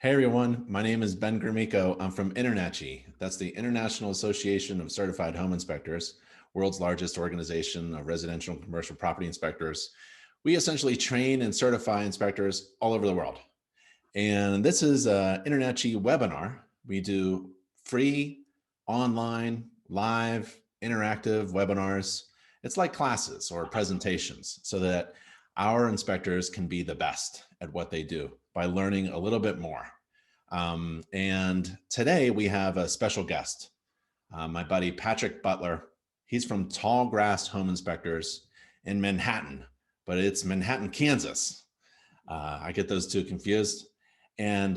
Hey everyone, my name is Ben Grimico. I'm from InterNACHI. That's the International Association of Certified Home Inspectors, world's largest organization of residential and commercial property inspectors. We essentially train and certify inspectors all over the world. And this is an InterNACHI webinar. We do free, online, live, interactive webinars. It's like classes or presentations so that our inspectors can be the best at what they do by learning a little bit more. And today we have a special guest, my buddy Patrick Butler. He's from Tall Grass Home Inspectors in Manhattan, but it's Manhattan, Kansas. I get those two confused. And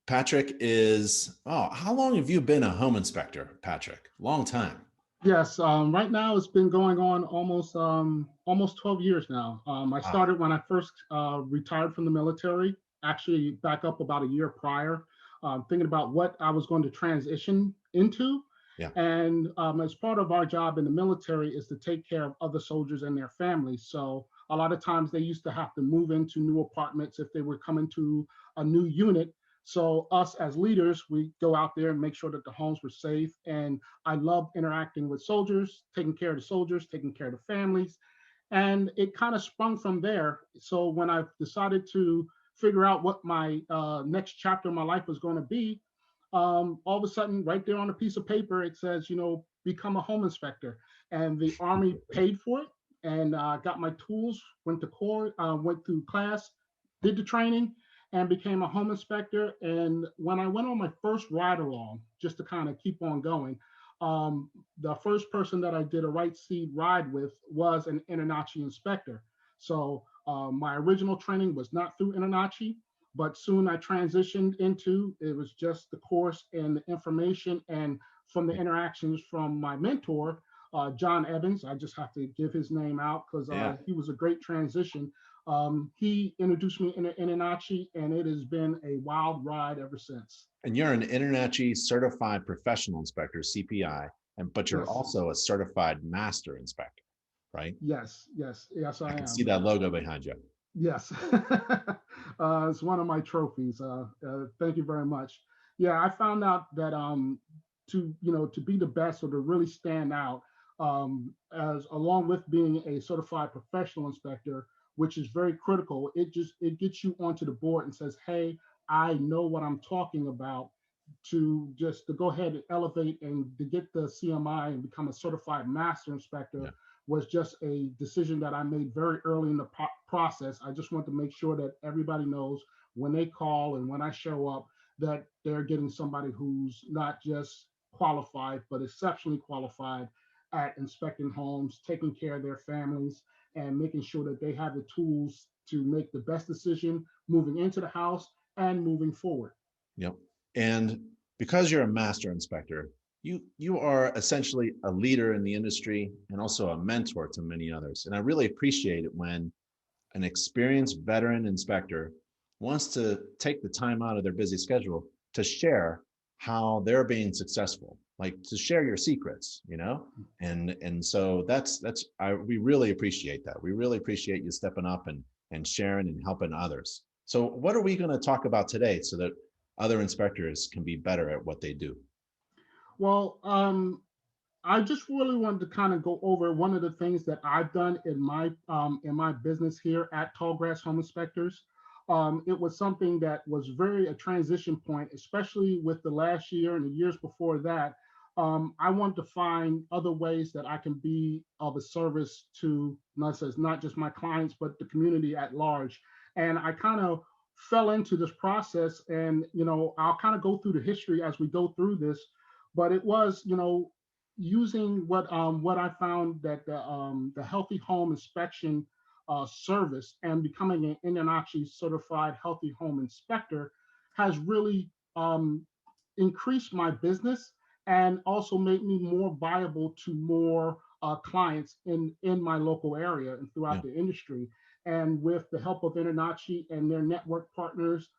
Patrick is, oh, how long have you been a home inspector, Patrick? Long time. Yes, right now it's been going on almost 12 years now. I Wow. started when I first retired from the military, actually back up about a year prior, thinking about what I was going to transition into. Yeah. And as part of our job in the military is to take care of other soldiers and their families. So a lot of times they used to have to move into new apartments if they were coming to a new unit. So us as leaders, we go out there and make sure that the homes were safe. And I love interacting with soldiers, taking care of the soldiers, taking care of the families. And it kind of sprung from there. So when I decided to figure out what my next chapter of my life was going to be, all of a sudden, right there on a piece of paper, it says, become a home inspector. And the Army paid for it. And got my tools, went to court, went through class, did the training, and became a home inspector. And when I went on my first ride along, just to kind of keep on going, the first person that I did a right seat ride with was an InterNACHI inspector. So my original training was not through InterNACHI, but soon I transitioned into it was just the course and the information and from the interactions from my mentor, John Evans. I just have to give his name out because Yeah. he was a great transition. He introduced me into InterNACHI, and it has been a wild ride ever since. And you're an InterNACHI certified professional inspector, CPI, but you're Yes, also a certified master inspector, right? yes, I I can see am. that logo behind you. Yes, it's one of my trophies. Thank you very much. Yeah, I found out that to be the best or to really stand out, as along with being a certified professional inspector, which is very critical. It gets you onto the board and says, hey, I know what I'm talking about. To go ahead and elevate and to get the CMI and become a certified master Yeah. inspector was just a decision that I made very early in the process. I just want to make sure that everybody knows when they call and when I show up that they're getting somebody who's not just qualified, but exceptionally qualified at inspecting homes, taking care of their families, and making sure that they have the tools to make the best decision moving into the house and moving forward. Yep. And because you're a master inspector, you are essentially a leader in the industry and also a mentor to many others. And I really appreciate it when an experienced veteran inspector wants to take the time out of their busy schedule to share how they're being successful, like to share your secrets, and so we really appreciate that. We really appreciate you stepping up and sharing and helping others. So what are we going to talk about today so that other inspectors can be better at what they do? Well, I just really wanted to kind of go over one of the things that I've done in my business here at Tallgrass Home Inspectors. It was something that was very a transition point, especially with the last year and the years before that. I wanted to find other ways that I can be of a service to not just my clients, but the community at large. And I kind of fell into this process, and I'll kind of go through the history as we go through this. But it was, using what I found that the healthy home inspection service and becoming an InterNACHI certified healthy home inspector has really increased my business and also made me more viable to more clients in my local area and Yeah. throughout the industry. And with the help of InterNACHI and their network partners,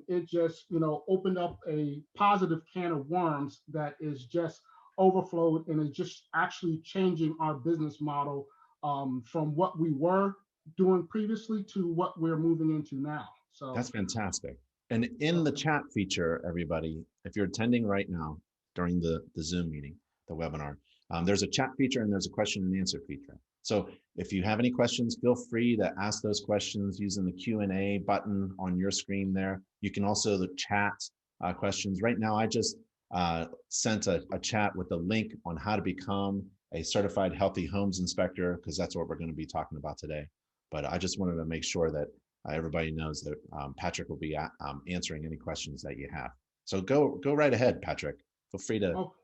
it just opened up a positive can of worms that is just overflowed and is just actually changing our business model from what we were doing previously to what we're moving into now. So That's fantastic. And in the Okay. chat feature, everybody, if you're attending right now during the Zoom meeting, the webinar, there's a chat feature and there's a question and answer feature. So if you have any questions, feel free to ask those questions using the Q&A button on your screen there. You can also chat questions. Right now, I just sent a chat with a link on how to become a certified healthy homes inspector, because that's what we're going to be talking about today. But I just wanted to make sure that everybody knows that Patrick will be answering any questions that you have. So go right ahead, Patrick. Feel free to Oh,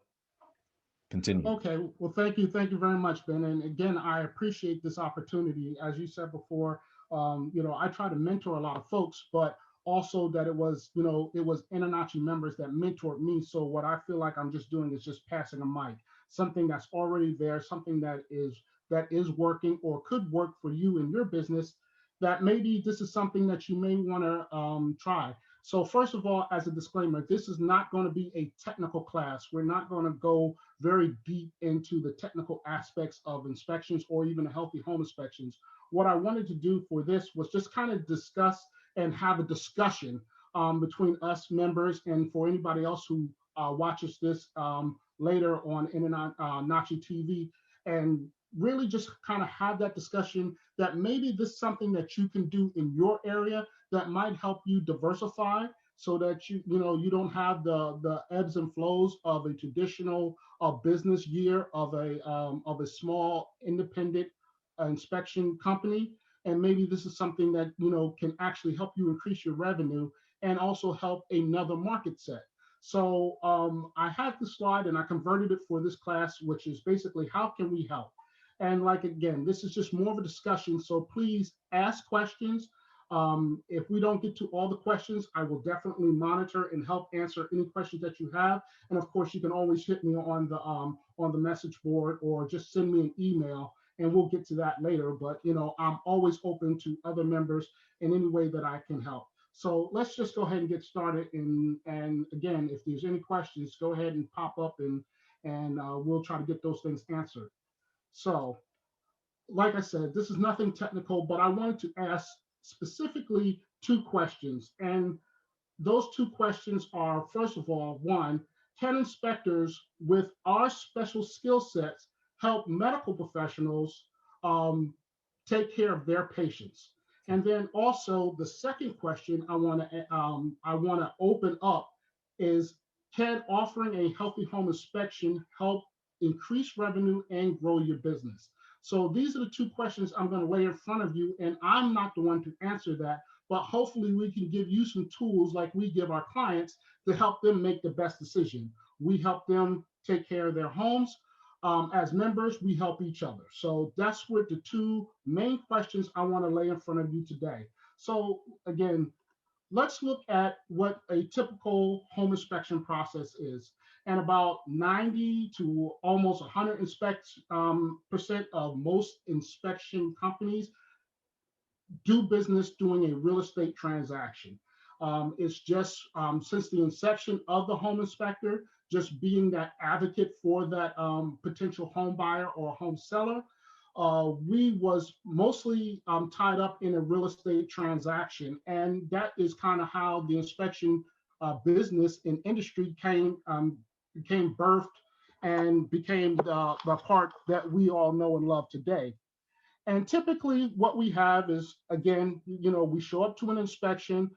continue. okay. Well, thank you very much, Ben. And again, I appreciate this opportunity. As you said before, I try to mentor a lot of folks, but also that it was InterNACHI members that mentored me. So what I feel like I'm just doing is just passing a mic, something that's already there, something that is working or could work for you in your business. That maybe this is something that you may want to try. So first of all, as a disclaimer, this is not going to be a technical class. We're not going to go very deep into the technical aspects of inspections or even healthy home inspections. What I wanted to do for this was just kind of discuss and have a discussion between us members and for anybody else who watches this later on InterNACHI TV, and really just kind of have that discussion that maybe this is something that you can do in your area that might help you diversify so that you don't have the ebbs and flows of a traditional business year of a small independent inspection company. And maybe this is something that can actually help you increase your revenue and also help another market set. So I had the slide and I converted it for this class, which is basically how can we help. And like again, this is just more of a discussion. So please ask questions. If we don't get to all the questions, I will definitely monitor and help answer any questions that you have. And of course, you can always hit me on the message board or just send me an email, and we'll get to that later. But I'm always open to other members in any way that I can help. So let's just go ahead and get started. And again, if there's any questions, go ahead and pop up and we'll try to get those things answered. So like I said, this is nothing technical, but I wanted to ask specifically two questions. And those two questions are, first of all, one, can inspectors with our special skill sets help medical professionals um, take care of their patients? And then also the second question I want to open up is, can offering a healthy home inspection help increase revenue and grow your business? So these are the two questions I'm going to lay in front of you, and I'm not the one to answer that, but hopefully we can give you some tools like we give our clients to help them make the best decision. We help them take care of their homes. As members, we help each other. So that's what the two main questions I want to lay in front of you today. So again, let's look at what a typical home inspection process is. And about 90 to almost 100 percent of most inspection companies do business doing a real estate transaction. It's just since the inception of the home inspector, just being that advocate for that potential home buyer or home seller, we was mostly tied up in a real estate transaction. And that is kind of how the inspection business and industry became birthed and became the part that we all know and love today. And typically, what we have is, again, we show up to an inspection,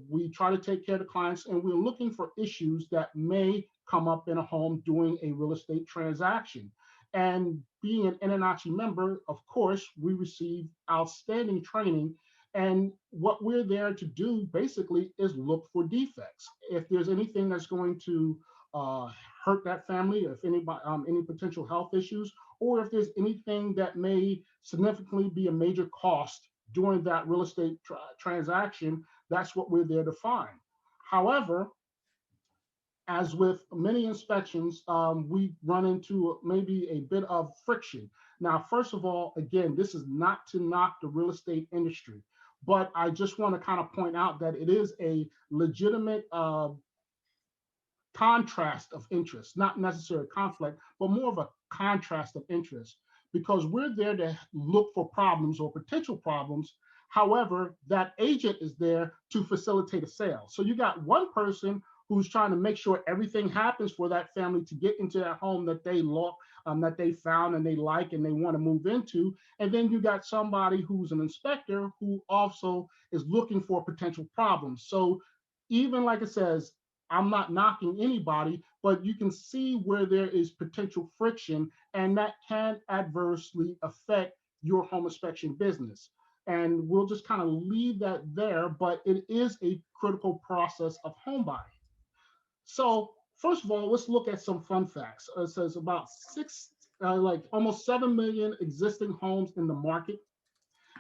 we try to take care of the clients, and we're looking for issues that may come up in a home doing a real estate transaction. And being an InterNACHI member, of course, we receive outstanding training. And what we're there to do basically is look for defects. If there's anything that's going to uh, hurt that family, if anybody, any potential health issues, or if there's anything that may significantly be a major cost during that real estate transaction, that's what we're there to find. However, as with many inspections, we run into maybe a bit of friction. Now, first of all, again, this is not to knock the real estate industry, but I just want to kind of point out that it is a legitimate contrast of interest, not necessarily conflict, but more of a contrast of interest, because we're there to look for problems or potential problems. However, that agent is there to facilitate a sale. So you got one person who's trying to make sure everything happens for that family to get into that home that they look, that they found and they like and they want to move into. And then you got somebody who's an inspector who also is looking for potential problems. So even like it says, I'm not knocking anybody, but you can see where there is potential friction, and that can adversely affect your home inspection business. And we'll just kind of leave that there, but it is a critical process of home buying. So first of all, let's look at some fun facts. It says about like almost 7 million existing homes in the market.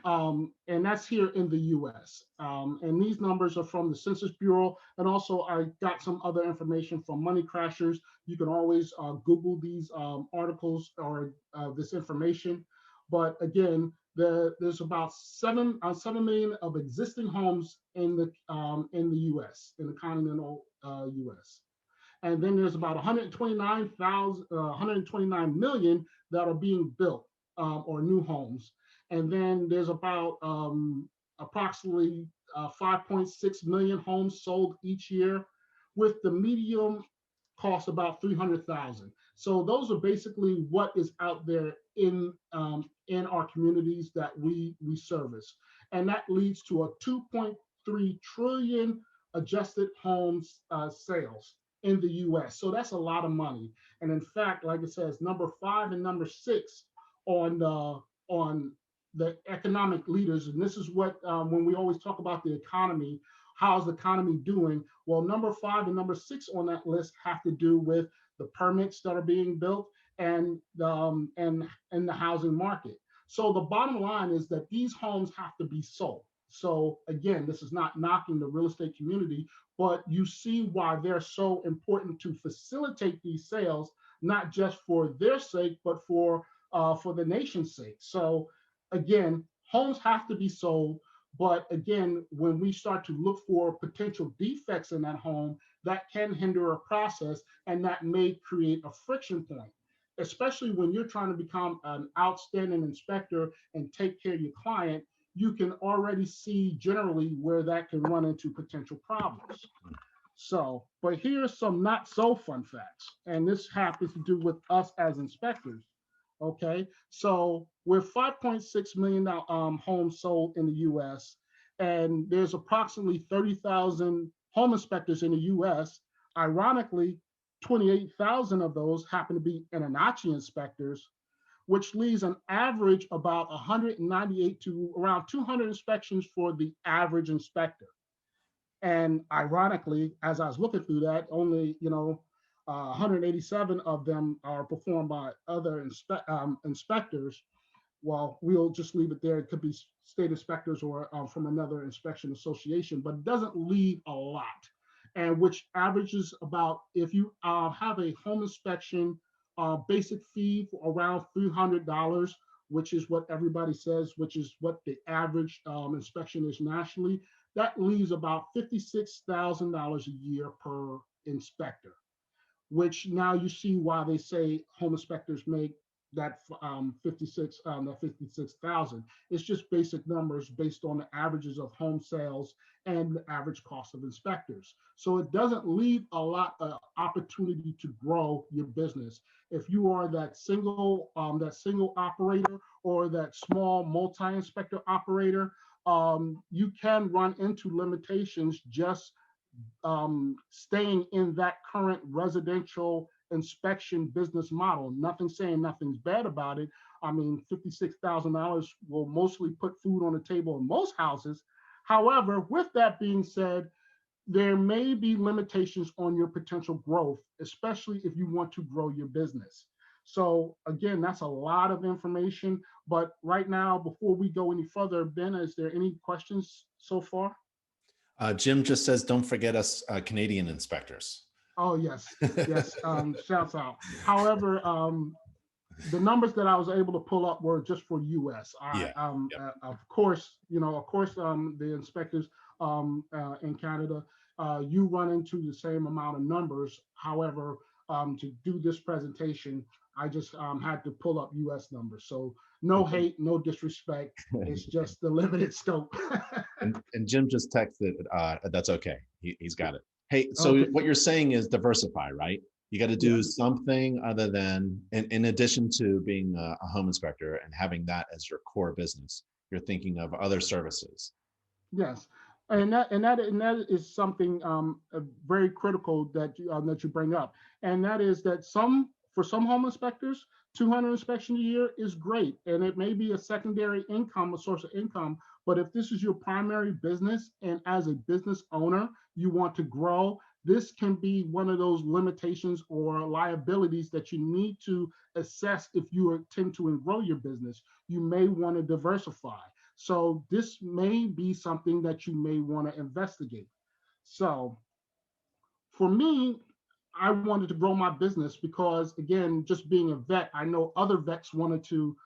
And that's here in the US. And these numbers are from the Census Bureau. And also I got some other information from Money Crashers. You can always Google these articles or this information. But again, there's about 7 million of existing homes in the US, in the continental US. And then there's about 129 million that are being built or new homes. And then there's about approximately 5.6 million homes sold each year, with the medium cost about 300,000. So those are basically what is out there in our communities that we service, and that leads to a 2.3 trillion adjusted homes sales in the U.S. So that's a lot of money. And in fact, like it says, number 5 and number 6 on the economic leaders, and this is what when we always talk about the economy, how's the economy doing? Well, number 5 and number 6 on that list have to do with the permits that are being built and the housing market. So the bottom line is that these homes have to be sold. So again, this is not knocking the real estate community, but you see why they're so important to facilitate these sales, not just for their sake, but for the nation's sake. So again, homes have to be sold. But again, when we start to look for potential defects in that home, that can hinder a process, and that may create a friction point, especially when you're trying to become an outstanding inspector and take care of your client. You can already see generally where that can run into potential problems. So, but here's some not so fun facts, and this happens to do with us as inspectors. Okay, so with 5.6 million homes sold in the US, and there's approximately 30,000 home inspectors in the US, ironically, 28,000 of those happen to be InterNACHI inspectors, which leaves an average about 198 to around 200 inspections for the average inspector. And ironically, as I was looking through that, only 187 of them are performed by other inspectors. Well, we'll just leave it there. It could be state inspectors or from another inspection association, but it doesn't leave a lot. And which averages about, if you have a home inspection basic fee for around $300, which is what everybody says, which is what the average inspection is nationally, that leaves about $56,000 a year per inspector, which now you see why they say home inspectors make that 56,000. It's just basic numbers based on the averages of home sales and the average cost of inspectors. So it doesn't leave a lot of opportunity to grow your business. If you are that single operator or that small multi-inspector operator, you can run into limitations just staying in that current residential inspection business model. Nothing saying nothing's bad about it. I mean, $56,000 will mostly put food on the table in most houses. However, with that being said, there may be limitations on your potential growth, especially if you want to grow your business. So again, that's a lot of information. But right now, before we go any further, Ben, is there any questions so far? Jim just says, don't forget us Canadian inspectors. Oh, yes, yes. Shouts out. However, the numbers that I was able to pull up were just for U.S. Of course, the inspectors in Canada, you run into the same amount of numbers. However, to do this presentation, I just had to pull up US numbers. So no hate, no disrespect. It's just the limited scope. And Jim just texted, that's okay. He's got it. Hey, so Okay. what you're saying is diversify, right? You got to do Yes. something other than, in addition to being a home inspector and having that as your core business, you're thinking of other services. Yes, Yeah. and that is something very critical that you bring up, and that is that some for some home inspectors, 200 inspections a year is great, and it may be a secondary income, a source of income. But if this is your primary business, and as a business owner, you want to grow, this can be one of those limitations or liabilities that you need to assess if you intend to grow your business. You may want to diversify. So this may be something that you may want to investigate. So for me, I wanted to grow my business because, again, just being a vet, I know other vets wanted to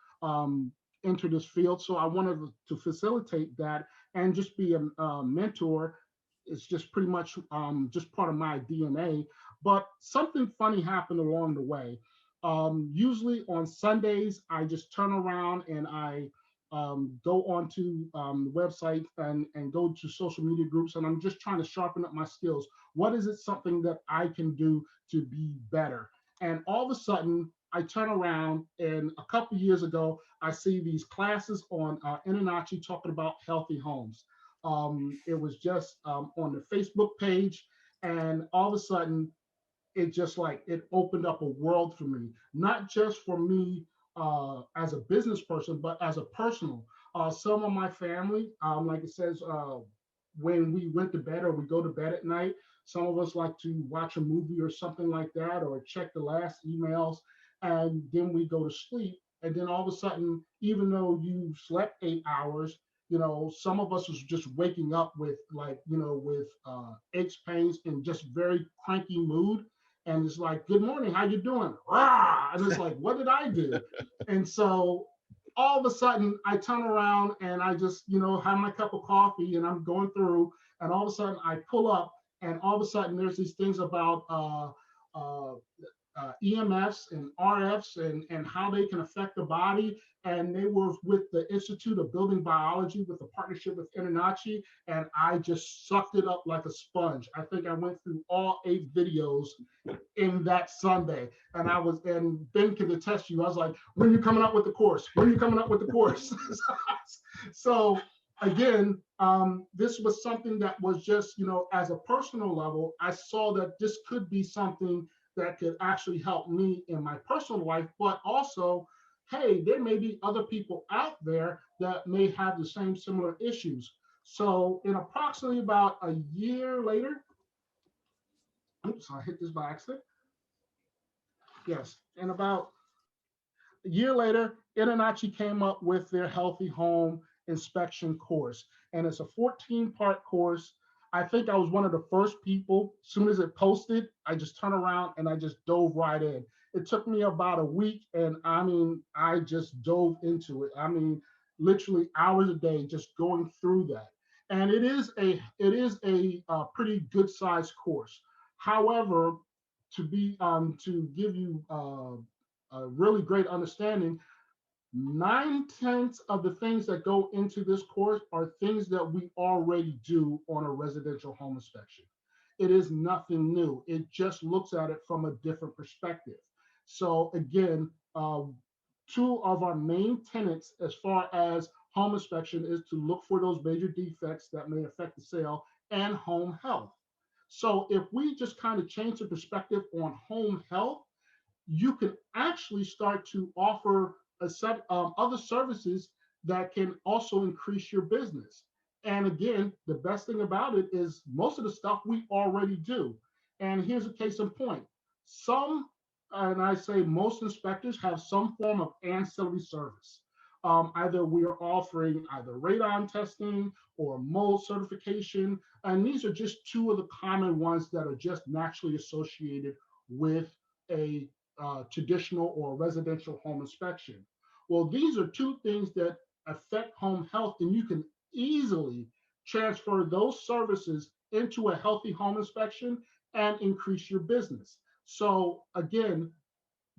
enter this field. So I wanted to facilitate that and just be a mentor. It's just pretty much just part of my DNA. But something funny happened along the way. Usually on Sundays, I just turn around and I go onto the website and go to social media groups, and I'm just trying to sharpen up my skills. What is it something that I can do to be better? And all of a sudden, I turn around, and a couple of years ago, I see these classes on InterNACHI talking about healthy homes. It was just on the Facebook page, and all of a sudden, it just like it opened up a world for me, not just for me as a business person, but as a personal. Some of my family, like it says, when we went to bed or we go to bed at night, some of us like to watch a movie or something like that, or check the last emails, and then we go to sleep. And then all of a sudden, even though you slept 8 hours, some of us was just waking up with like, with aches, pains, and just very cranky mood. And it's like, good morning, how you doing? Rah! And it's like, what did I do? And so all of a sudden I turn around and I just, have my cup of coffee and I'm going through, and all of a sudden I pull up, and all of a sudden there's these things about uh, EMFs and RFs and how they can affect the body. And they were with the Institute of Building Biology with a partnership with InterNACHI, and I just sucked it up like a sponge. I think I went through all 8 videos in that Sunday. And Ben can attest you. I was like, when are you coming up with the course? When are you coming up with the course? So again, this was something that was just, as a personal level, I saw that this could be something that could actually help me in my personal life, but also, hey, there may be other people out there that may have the same similar issues. So in approximately about a year later, oops, I hit this by accident. Yes, and about a year later, InterNACHI came up with their Healthy Home Inspection course, and it's a 14-part course. I think I was one of the first people. As soon as it posted, I just turned around and I just dove right in. It took me about a week, and I mean, I just dove into it. I mean, literally hours a day, just going through that. And it is a pretty good sized course. However, to give you a really great understanding, 9/10 of the things that go into this course are things that we already do on a residential home inspection. It is nothing new. It just looks at it from a different perspective. So again, two of our main tenets as far as home inspection is to look for those major defects that may affect the sale and home health. So if we just kind of change the perspective on home health, you can actually start to offer a set other services that can also increase your business. And again, the best thing about it is most of the stuff we already do. And here's a case in point. Some, and I say most inspectors have some form of ancillary service. Either we are offering either radon testing or mold certification. And these are just two of the common ones that are just naturally associated with a traditional or residential home inspection. Well, these are two things that affect home health, and you can easily transfer those services into a healthy home inspection and increase your business. So again,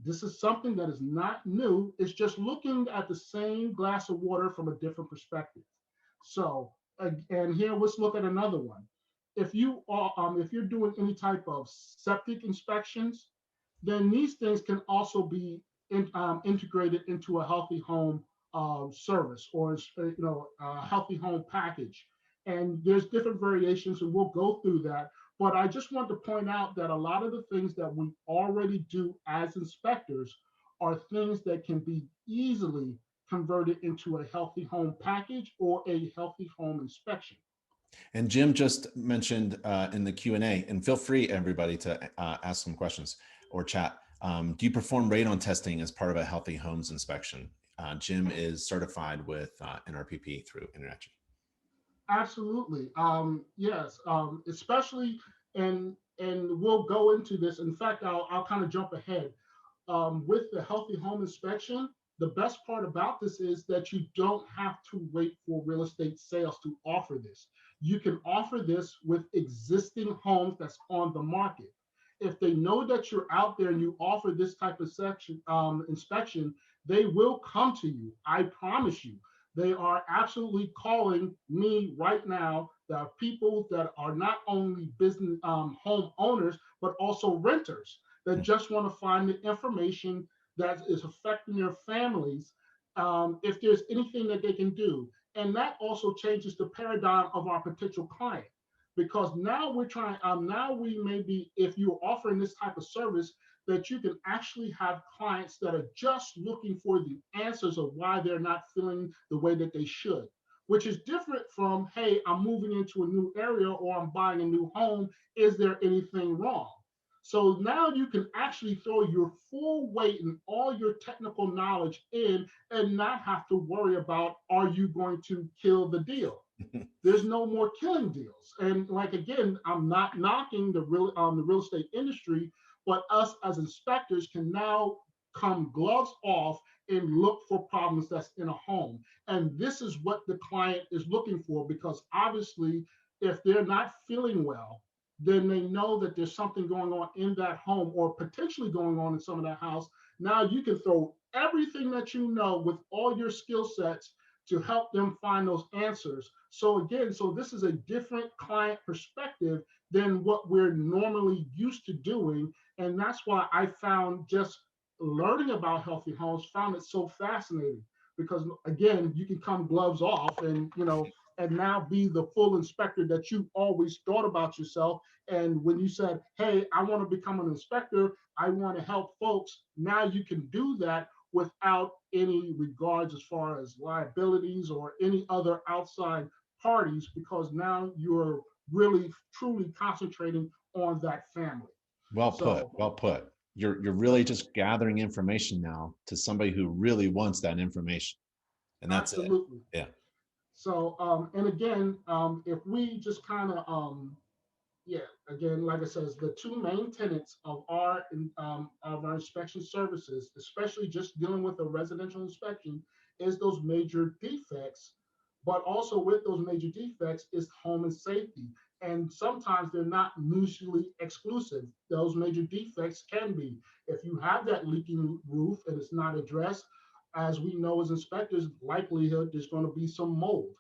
This is something that is not new. It's just looking at the same glass of water from a different perspective. So, and here let's look at another one. If you're doing any type of septic inspections, then these things can also be integrated into a healthy home service, or a healthy home package. And there's different variations, and we'll go through that. But I just want to point out that a lot of the things that we already do as inspectors are things that can be easily converted into a healthy home package or a healthy home inspection. And Jim just mentioned in the Q&A, and feel free, everybody, to ask some questions or chat. Do you perform radon testing as part of a healthy homes inspection? Jim is certified with NRPP through InterNACHI. Absolutely. Yes. Especially, and we'll go into this. In fact, I'll kind of jump ahead. With the healthy home inspection, the best part about this is that you don't have to wait for real estate sales to offer this. You can offer this with existing homes that's on the market. If they know that you're out there and you offer this type of inspection, they will come to you. I promise you. They are absolutely calling me right now. There are people that are not only business home owners, but also renters that just want to find the information that is affecting their families, if there's anything that they can do. And that also changes the paradigm of our potential client, because now we're trying, now we may be, if you're offering this type of service, that you can actually have clients that are just looking for the answers of why they're not feeling the way that they should, which is different from, hey, I'm moving into a new area or I'm buying a new home. Is there anything wrong? So now you can actually throw your full weight and all your technical knowledge in and not have to worry about, are you going to kill the deal? There's no more killing deals. And like, again, I'm not knocking the real estate industry, but us as inspectors can now come gloves off and look for problems that's in a home. And this is what the client is looking for, because obviously, if they're not feeling well, then they know that there's something going on in that home or potentially going on in some of that house. Now you can throw everything that you know with all your skill sets to help them find those answers. So again, so this is a different client perspective than what we're normally used to doing. And that's why I found just learning about healthy homes, found it so fascinating, because again, you can come gloves off and, and now be the full inspector that you always thought about yourself. And when you said, hey, I want to become an inspector, I want to help folks, now you can do that without any regards as far as liabilities or any other outside parties, because now you're really truly concentrating on that family. Well put. So Well put. You're really just gathering information now to somebody who really wants that information, and that's it. absolutely. Yeah. So and again, if we just kind of yeah, again, like I said, the two main tenets of our inspection services, especially just dealing with a residential inspection, is those major defects. But also with those major defects is home and safety. And sometimes they're not mutually exclusive. Those major defects can be, if you have that leaking roof and it's not addressed, as we know as inspectors, likelihood there's going to be some mold.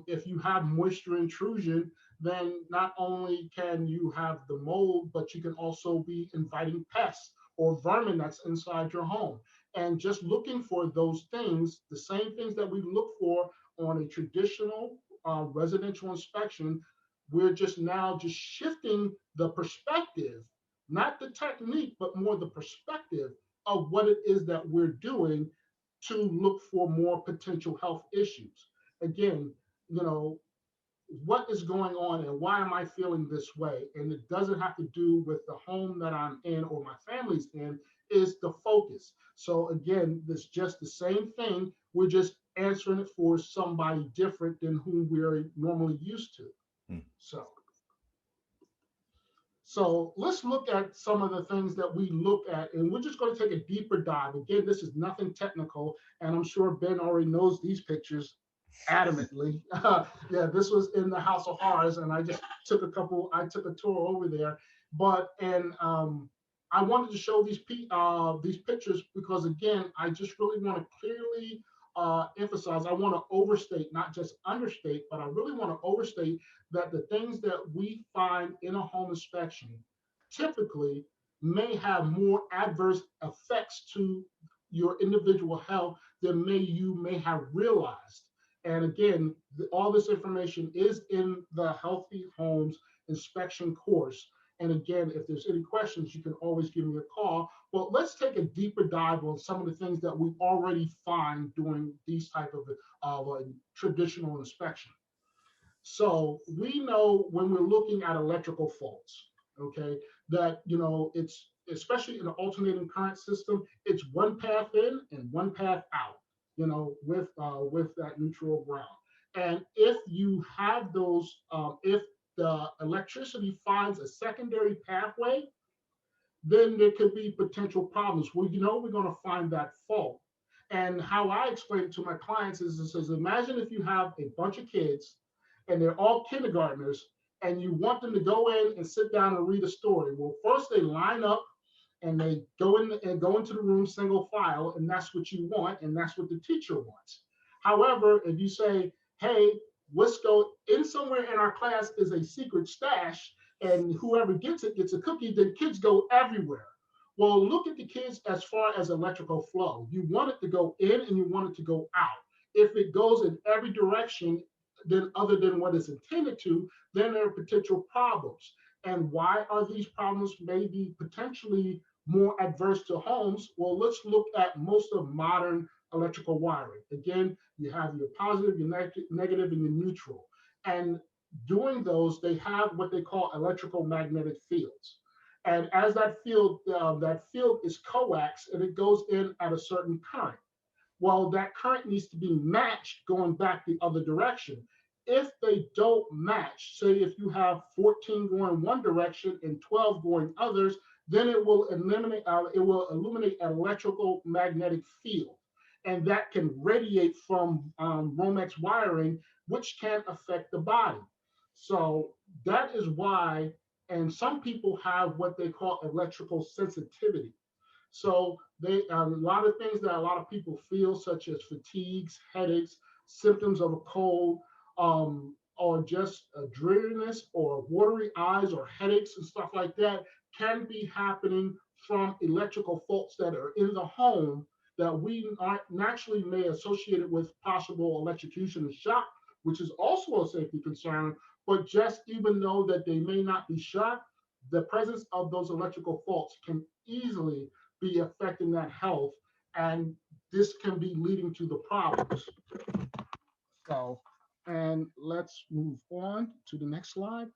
If you have moisture intrusion, then not only can you have the mold, but you can also be inviting pests or vermin that's inside your home. And just looking for those things, the same things that we look for on a traditional residential inspection, we're just now just shifting the perspective, not the technique, but more the perspective of what it is that we're doing to look for more potential health issues. Again, you know, what is going on and why am I feeling this way? And it doesn't have to do with the home that I'm in or my family's in, is the focus. So again, it's just the same thing. We're just answering it for somebody different than whom we're normally used to. Hmm. So so let's look at some of the things that we look at, and we're just going to take a deeper dive. Again, this is nothing technical, and I'm sure Ben already knows these pictures adamantly. Yeah, this was in the House of Horrors, and I just took a tour over there. But and I wanted to show these pictures because again, I just really want to clearly emphasize. I want to overstate, not just understate, but I really want to overstate that the things that we find in a home inspection typically may have more adverse effects to your individual health than you may have realized. And again, all this information is in the Healthy Homes inspection course. And again, if there's any questions, you can always give me a call. But let's take a deeper dive on some of the things that we already find during these type of traditional inspection. So we know when we're looking at electrical faults, okay, that it's especially in an alternating current system, it's one path in and one path out, with that neutral ground. And if you have those, if the electricity finds a secondary pathway, then there could be potential problems. Well, we're going to find that fault. And how I explain it to my clients is, it says, imagine if you have a bunch of kids and they're all kindergartners and you want them to go in and sit down and read a story. Well, first they line up and they go into the room single file, and that's what you want, and that's what the teacher wants. However, if you say, hey, let's go in somewhere in our class is a secret stash, and whoever gets it gets a cookie, then kids go everywhere. Well, look at the kids as far as electrical flow. You want it to go in and you want it to go out. If it goes in every direction, then other than what it's intended to, then there are potential problems. And why are these problems maybe potentially more adverse to homes? Well, let's look at most of modern electrical wiring. Again, you have your positive, your negative, and your neutral. And doing those, they have what they call electrical magnetic fields. And as that field is coax and it goes in at a certain current. Well, that current needs to be matched going back the other direction. If they don't match, say if you have 14 going one direction and 12 going others, then it will illuminate an electrical magnetic field. And that can radiate from Romex wiring, which can affect the body. So that is why, and some people have what they call electrical sensitivity. So a lot of things that a lot of people feel, such as fatigues, headaches, symptoms of a cold, or just a dreariness or watery eyes or headaches and stuff like that, can be happening from electrical faults that are in the home that we naturally may associate it with possible electrocution and shock, which is also a safety concern. But just even though that they may not be shocked, the presence of those electrical faults can easily be affecting that health, and this can be leading to the problems. So, and let's move on to the next slide.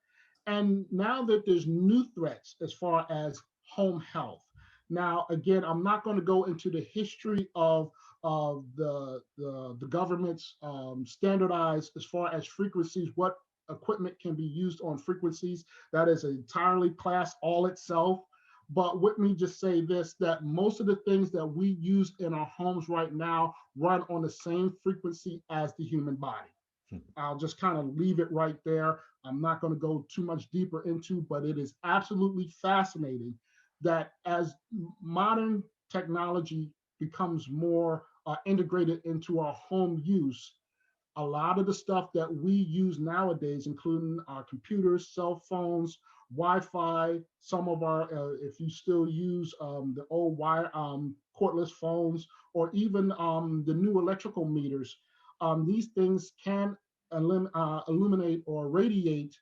And now that there's new threats as far as home health. Now, again, I'm not going to go into the history of the government's standardized as far as frequencies, what equipment can be used on frequencies. That is an entirely class all itself. But let me just say this, that most of the things that we use in our homes right now run on the same frequency as the human body. I'll just kind of leave it right there. I'm not going to go too much deeper into, but it is absolutely fascinating that as modern technology becomes more integrated into our home use, a lot of the stuff that we use nowadays, including our computers, cell phones, Wi-Fi, some of our, if you still use the old wire cordless phones, or even the new electrical meters, these things can illuminate or radiate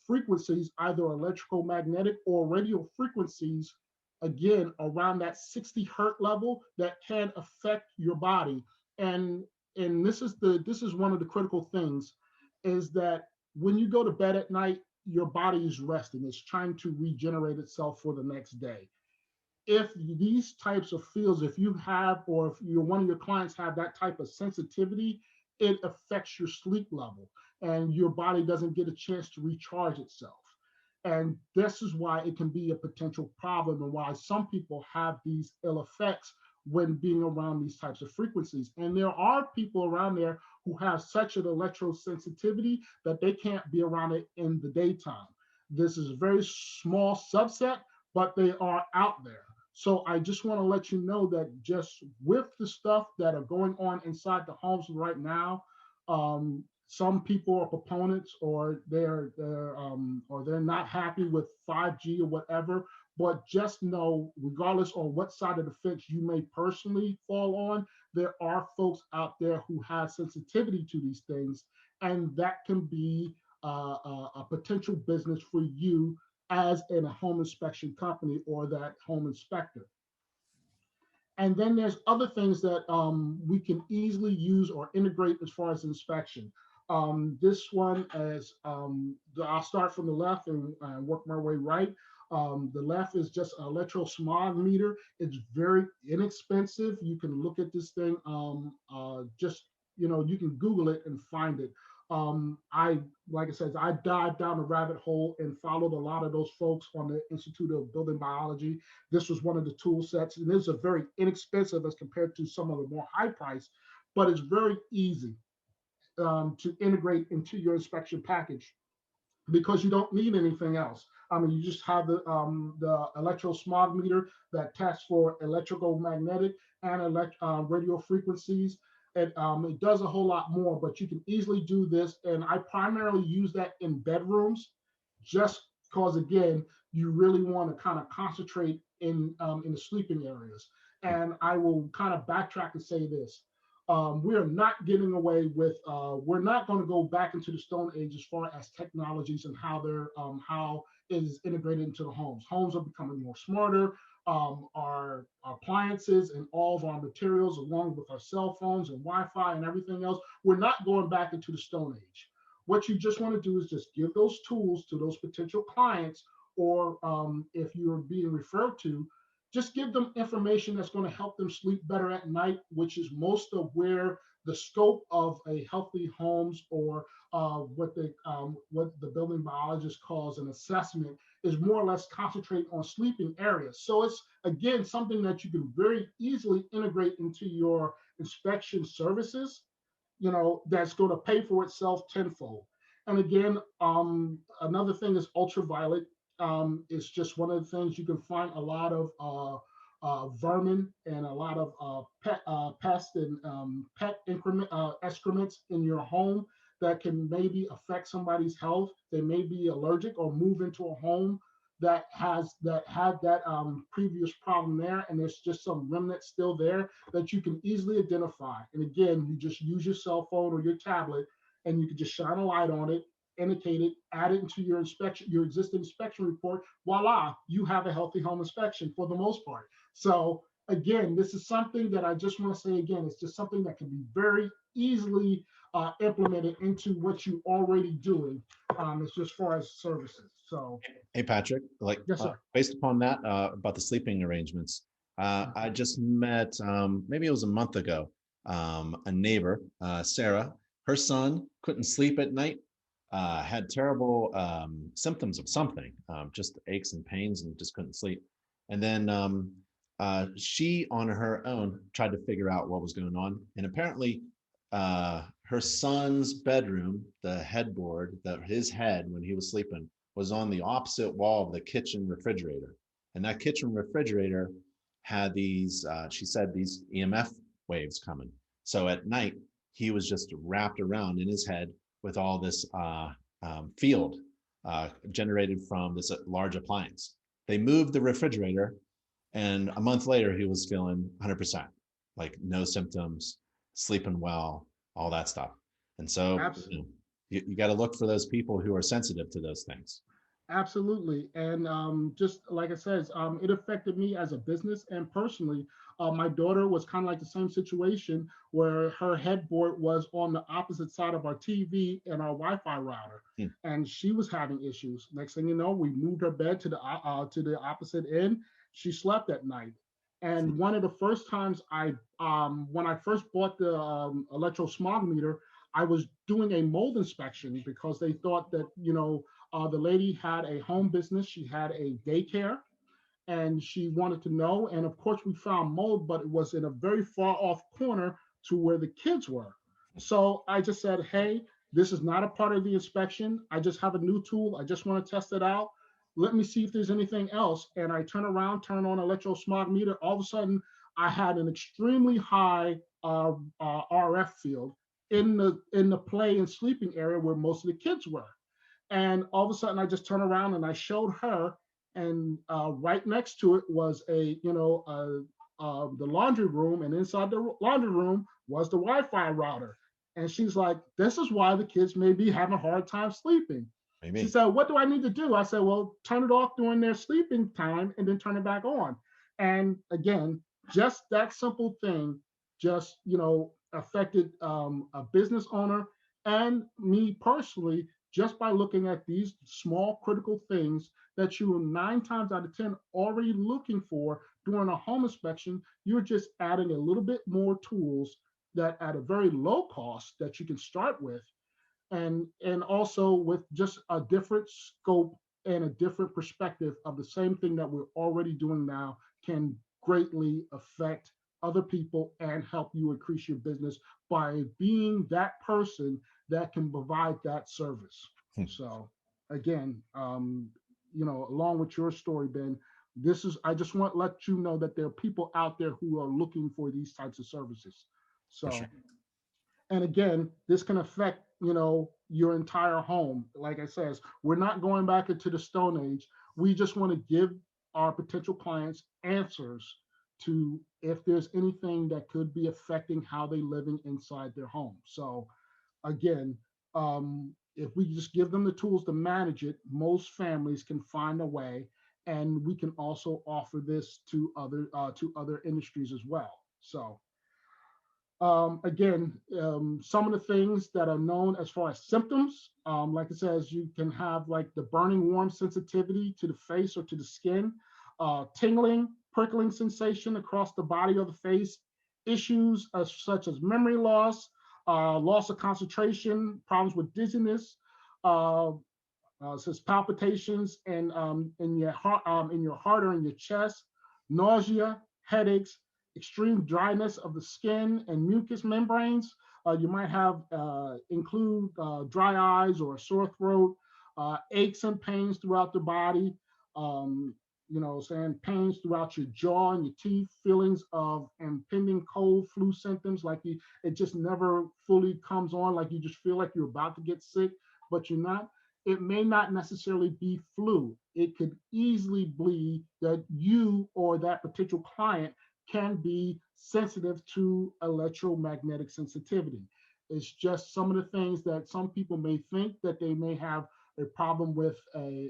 frequencies, either electrical magnetic or radio frequencies, again, around that 60 hertz level that can affect your body. And this is one of the critical things, is that when you go to bed at night, your body is resting. It's trying to regenerate itself for the next day. If these types of fields, if you have, or if one of your clients have that type of sensitivity, it affects your sleep level and your body doesn't get a chance to recharge itself. And this is why it can be a potential problem, and why some people have these ill effects when being around these types of frequencies. And there are people around there who have such an electrosensitivity that they can't be around it in the daytime. This is a very small subset, but they are out there. So I just want to let you know that just with the stuff that are going on inside the homes right now, some people are proponents, or they're not happy with 5G or whatever. But just know, regardless on what side of the fence you may personally fall on, there are folks out there who have sensitivity to these things, and that can be a potential business for you as in a home inspection company or that home inspector. And then there's other things that we can easily use or integrate as far as inspection. This one is, I'll start from the left and work my way right. The left is just an electrosmog meter. It's very inexpensive. You can look at this thing, just, you can Google it and find it. I, like I said, I dived down the rabbit hole and followed a lot of those folks on the Institute of Building Biology. This was one of the tool sets, and this is very inexpensive as compared to some of the more high price, but it's very easy to integrate into your inspection package because you don't need anything else. I mean, you just have the electrosmog meter that tests for electrical, magnetic, and radio frequencies. It does a whole lot more, but you can easily do this. And I primarily use that in bedrooms, just because, again, you really want to kind of concentrate in the sleeping areas. And I will kind of backtrack and say this. We are not getting away with, we're not going to go back into the Stone Age as far as technologies and how it is integrated into the homes. Homes are becoming more smarter. Our appliances and all of our materials, along with our cell phones and Wi-Fi and everything else, we're not going back into the Stone Age. What you just want to do is just give those tools to those potential clients, or if you're being referred to, just give them information that's going to help them sleep better at night, which is most of where the scope of a healthy homes, or what the building biologist calls an assessment, is more or less concentrate on sleeping areas. So it's, again, something that you can very easily integrate into your inspection services, that's going to pay for itself tenfold. And again, another thing is ultraviolet. It's just one of the things you can find a lot of vermin and a lot of pest and pet excrements in your home that can maybe affect somebody's health. They may be allergic or move into a home that had that previous problem there, and there's just some remnants still there that you can easily identify. And again, you just use your cell phone or your tablet, and you can just shine a light on it, indicate it, add it into your inspection, your existing inspection report. Voila, you have a healthy home inspection for the most part. So again, this is something that I just want to say again, it's just something that can be very easily implemented into what you're already doing, as just far as services. So, Hey, Patrick, like, yes, sir. based upon that, about the sleeping arrangements, I just met, maybe it was a month ago, a neighbor, Sarah. Her son couldn't sleep at night, had terrible symptoms of something, just aches and pains, and just couldn't sleep. And then she, on her own, tried to figure out what was going on. And apparently, her son's bedroom, the headboard, his head when he was sleeping, was on the opposite wall of the kitchen refrigerator. And that kitchen refrigerator had these, she said, these EMF waves coming. So at night, he was just wrapped around in his head with all this field generated from this large appliance. They moved the refrigerator, and a month later, he was feeling 100%, like no symptoms, sleeping well, all that stuff. And so you got to look for those people who are sensitive to those things. Absolutely. And just like I said, it affected me as a business and personally. My daughter was kind of like the same situation where her headboard was on the opposite side of our TV and our Wi-Fi router, and she was having issues. Next thing you know, we moved her bed to the opposite end. She slept at night. And one of the first times when I first bought the electrosmog meter, I was doing a mold inspection because they thought that, the lady had a home business. She had a daycare, and she wanted to know. And of course, we found mold, but it was in a very far off corner to where the kids were. So I just said, hey, this is not a part of the inspection. I just have a new tool. I just want to test it out. let me see if there's anything else. And I turn around, turn on electro smog meter. All of a sudden, I had an extremely high RF field in the play and sleeping area where most of the kids were. And all of a sudden, I just turned around and I showed her, and right next to it was the laundry room, and inside the laundry room was the Wi-Fi router. And she's like, "This is why the kids may be having a hard time sleeping." She Maybe. said, "What do I need to do?" I said, "Well, turn it off during their sleeping time and then turn it back on." And again, just that simple thing just affected a business owner and me personally, just by looking at these small critical things that you are 9 times out of 10 already looking for during a home inspection. You're just adding a little bit more tools that at a very low cost that you can start with, and also with just a different scope and a different perspective of the same thing that we're already doing now can greatly affect other people and help you increase your business by being that person that can provide that service. So again, along with your story, Ben, this is I just want to let you know that there are people out there who are looking for these types of services. For sure. So, and again, this can affect your entire home. Like I says, we're not going back into the Stone Age. We just want to give our potential clients answers to if there's anything that could be affecting how they're living inside their home. So again, if we just give them the tools to manage it, most families can find a way, and we can also offer this to other industries as well. So again, some of the things that are known as far as symptoms, like it says, you can have like the burning warm sensitivity to the face or to the skin, tingling, prickling sensation across the body or the face, issues such as memory loss, loss of concentration, problems with dizziness, uh, says palpitations in your heart or in your chest, nausea, headaches, extreme dryness of the skin and mucous membranes. You might have include dry eyes or a sore throat, aches and pains throughout the body. Um, saying pains throughout your jaw and your teeth, feelings of impending cold, flu symptoms, like it just never fully comes on, like you just feel like you're about to get sick, but you're not. It may not necessarily be flu. It could easily be that you or that potential client can be sensitive to electromagnetic sensitivity. It's just some of the things that some people may think that they may have a problem with a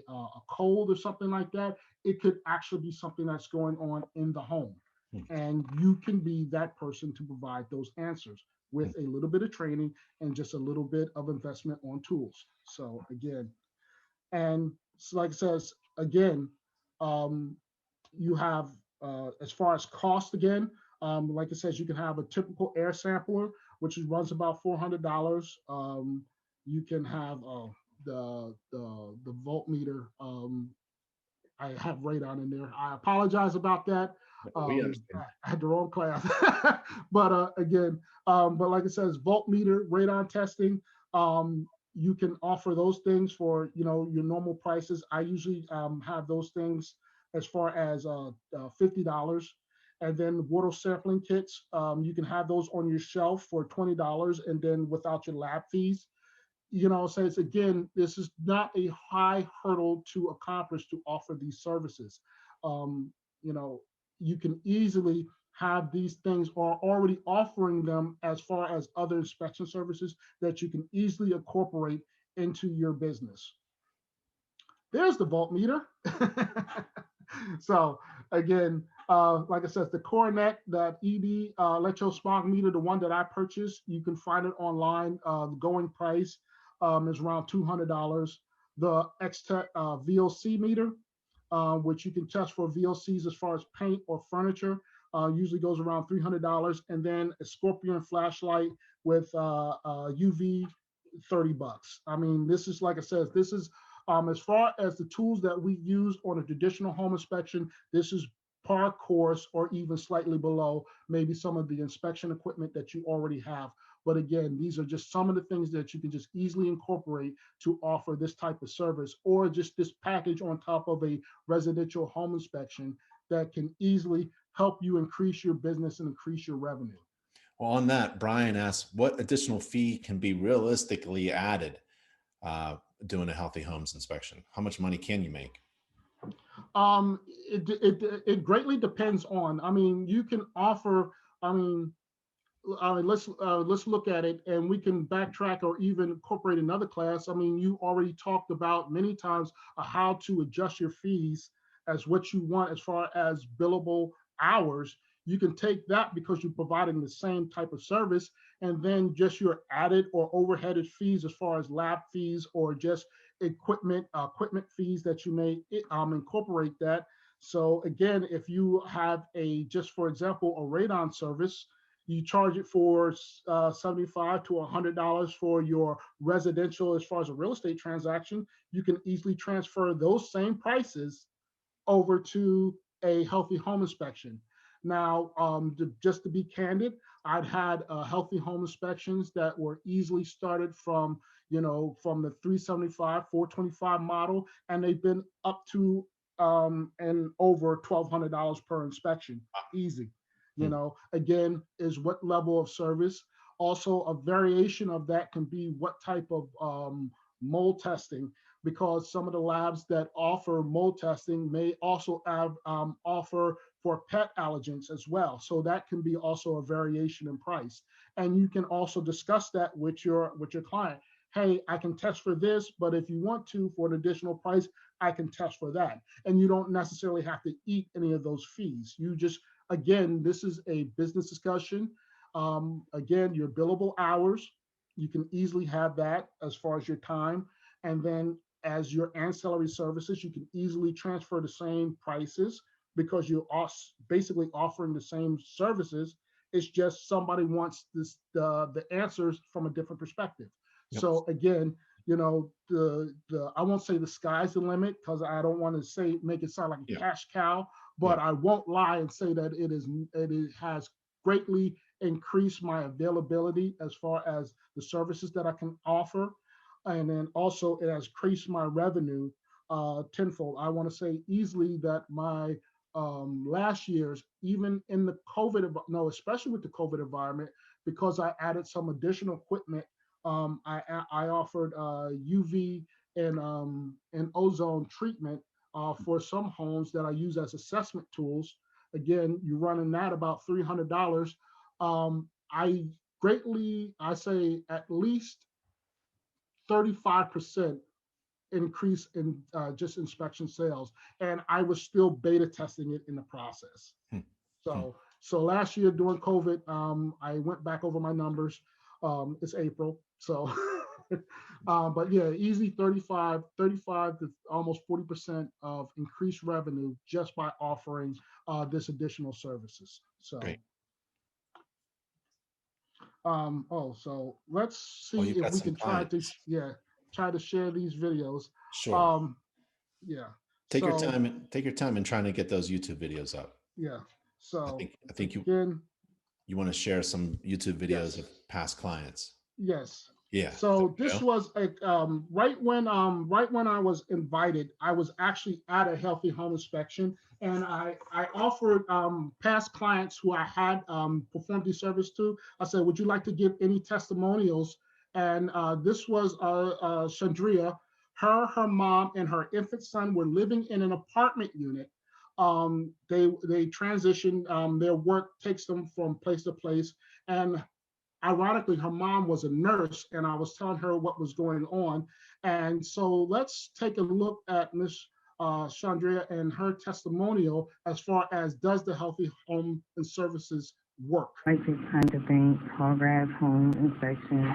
cold or something like that. It could actually be something that's going on in the home. Hmm. And you can be that person to provide those answers with a little bit of training and just a little bit of investment on tools. So again, and like it says again, um, you have as far as cost again, like it says, you can have a typical air sampler, which runs about $400. You can have the voltmeter. I have radon in there. I apologize about that. We understand. I had the wrong class, but again, but like it says, voltmeter, radon testing. You can offer those things for your normal prices. I usually have those things as far as $50, and then water sampling kits. You can have those on your shelf for $20, and then without your lab fees. So it's again, this is not a high hurdle to accomplish to offer these services. Um, you know, you can easily have these things or already offering them as far as other inspection services that you can easily incorporate into your business. There's the voltmeter. So again, like I said, the Coronet, that ED electro smog meter, the one that I purchased, you can find it online. The going price is around $200. The X-Tech VOC meter, which you can test for VOCs as far as paint or furniture, usually goes around $300. And then a Scorpion flashlight with UV, $30. I mean, this is, like I said, this is as far as the tools that we use on a traditional home inspection, this is par course or even slightly below maybe some of the inspection equipment that you already have. But again, these are just some of the things that you can just easily incorporate to offer this type of service, or just this package on top of a residential home inspection that can easily help you increase your business and increase your revenue. Well, on that, Brian asks, what additional fee can be realistically added doing a healthy homes inspection? How much money can you make? It greatly depends on. I mean, you can offer. I mean, let's look at it, and we can backtrack or even incorporate another class. I mean, you already talked about many times how to adjust your fees as what you want as far as billable hours. You can take that because you're providing the same type of service, and then just your added or overheaded fees as far as lab fees or just equipment fees that you may incorporate that. So again, if you have just for example, a radon service, you charge it for $75 to $100 for your residential as far as a real estate transaction. You can easily transfer those same prices over to a healthy home inspection. Now, just to be candid, I've had healthy home inspections that were easily started from, from the 375, 425 model, and they've been up to and over $1,200 per inspection, easy. Again, is what level of service. Also, a variation of that can be what type of mold testing, because some of the labs that offer mold testing may also have offer for pet allergens as well. So that can be also a variation in price. And you can also discuss that with your client. Hey, I can test for this, but if you want to, for an additional price, I can test for that. And you don't necessarily have to eat any of those fees. You just, again, this is a business discussion. Again, your billable hours, you can easily have that as far as your time. And then as your ancillary services, you can easily transfer the same prices because you're basically offering the same services. It's just somebody wants the answers from a different perspective. Yep. So again, I won't say the sky's the limit, because I don't want to make it sound like a cash cow, but I won't lie and say that it has greatly increased my availability as far as the services that I can offer. And then also it has increased my revenue tenfold. I want to say easily that my last year's, even in the especially with the COVID environment, because I added some additional equipment. I offered UV and ozone treatment for some homes that I use as assessment tools. Again, you're running that about $300. I say at least 35% increase in just inspection sales, and I was still beta testing it in the process. So last year during COVID, I went back over my numbers. It's April, so but yeah, easy 35 to almost 40% of increased revenue just by offering this additional services. So Great. so let's see if we can try to share these videos. Sure. Yeah. Take your time in trying to get those YouTube videos up. Yeah. So I think again, you want to share some YouTube videos of past clients. Yes. Yeah. So this was right when I was invited, I was actually at a healthy home inspection, and I offered past clients who I had performed the service to. I said, would you like to give any testimonials? And this was Chandria. Her mom and her infant son were living in an apartment unit. They transitioned. Their work takes them from place to place, and ironically, her mom was a nurse, and I was telling her what was going on. And so let's take a look at Miss Chandria and her testimonial as far as does the Healthy Home and Services work. I take time to thank Tallgrass Home Inspection.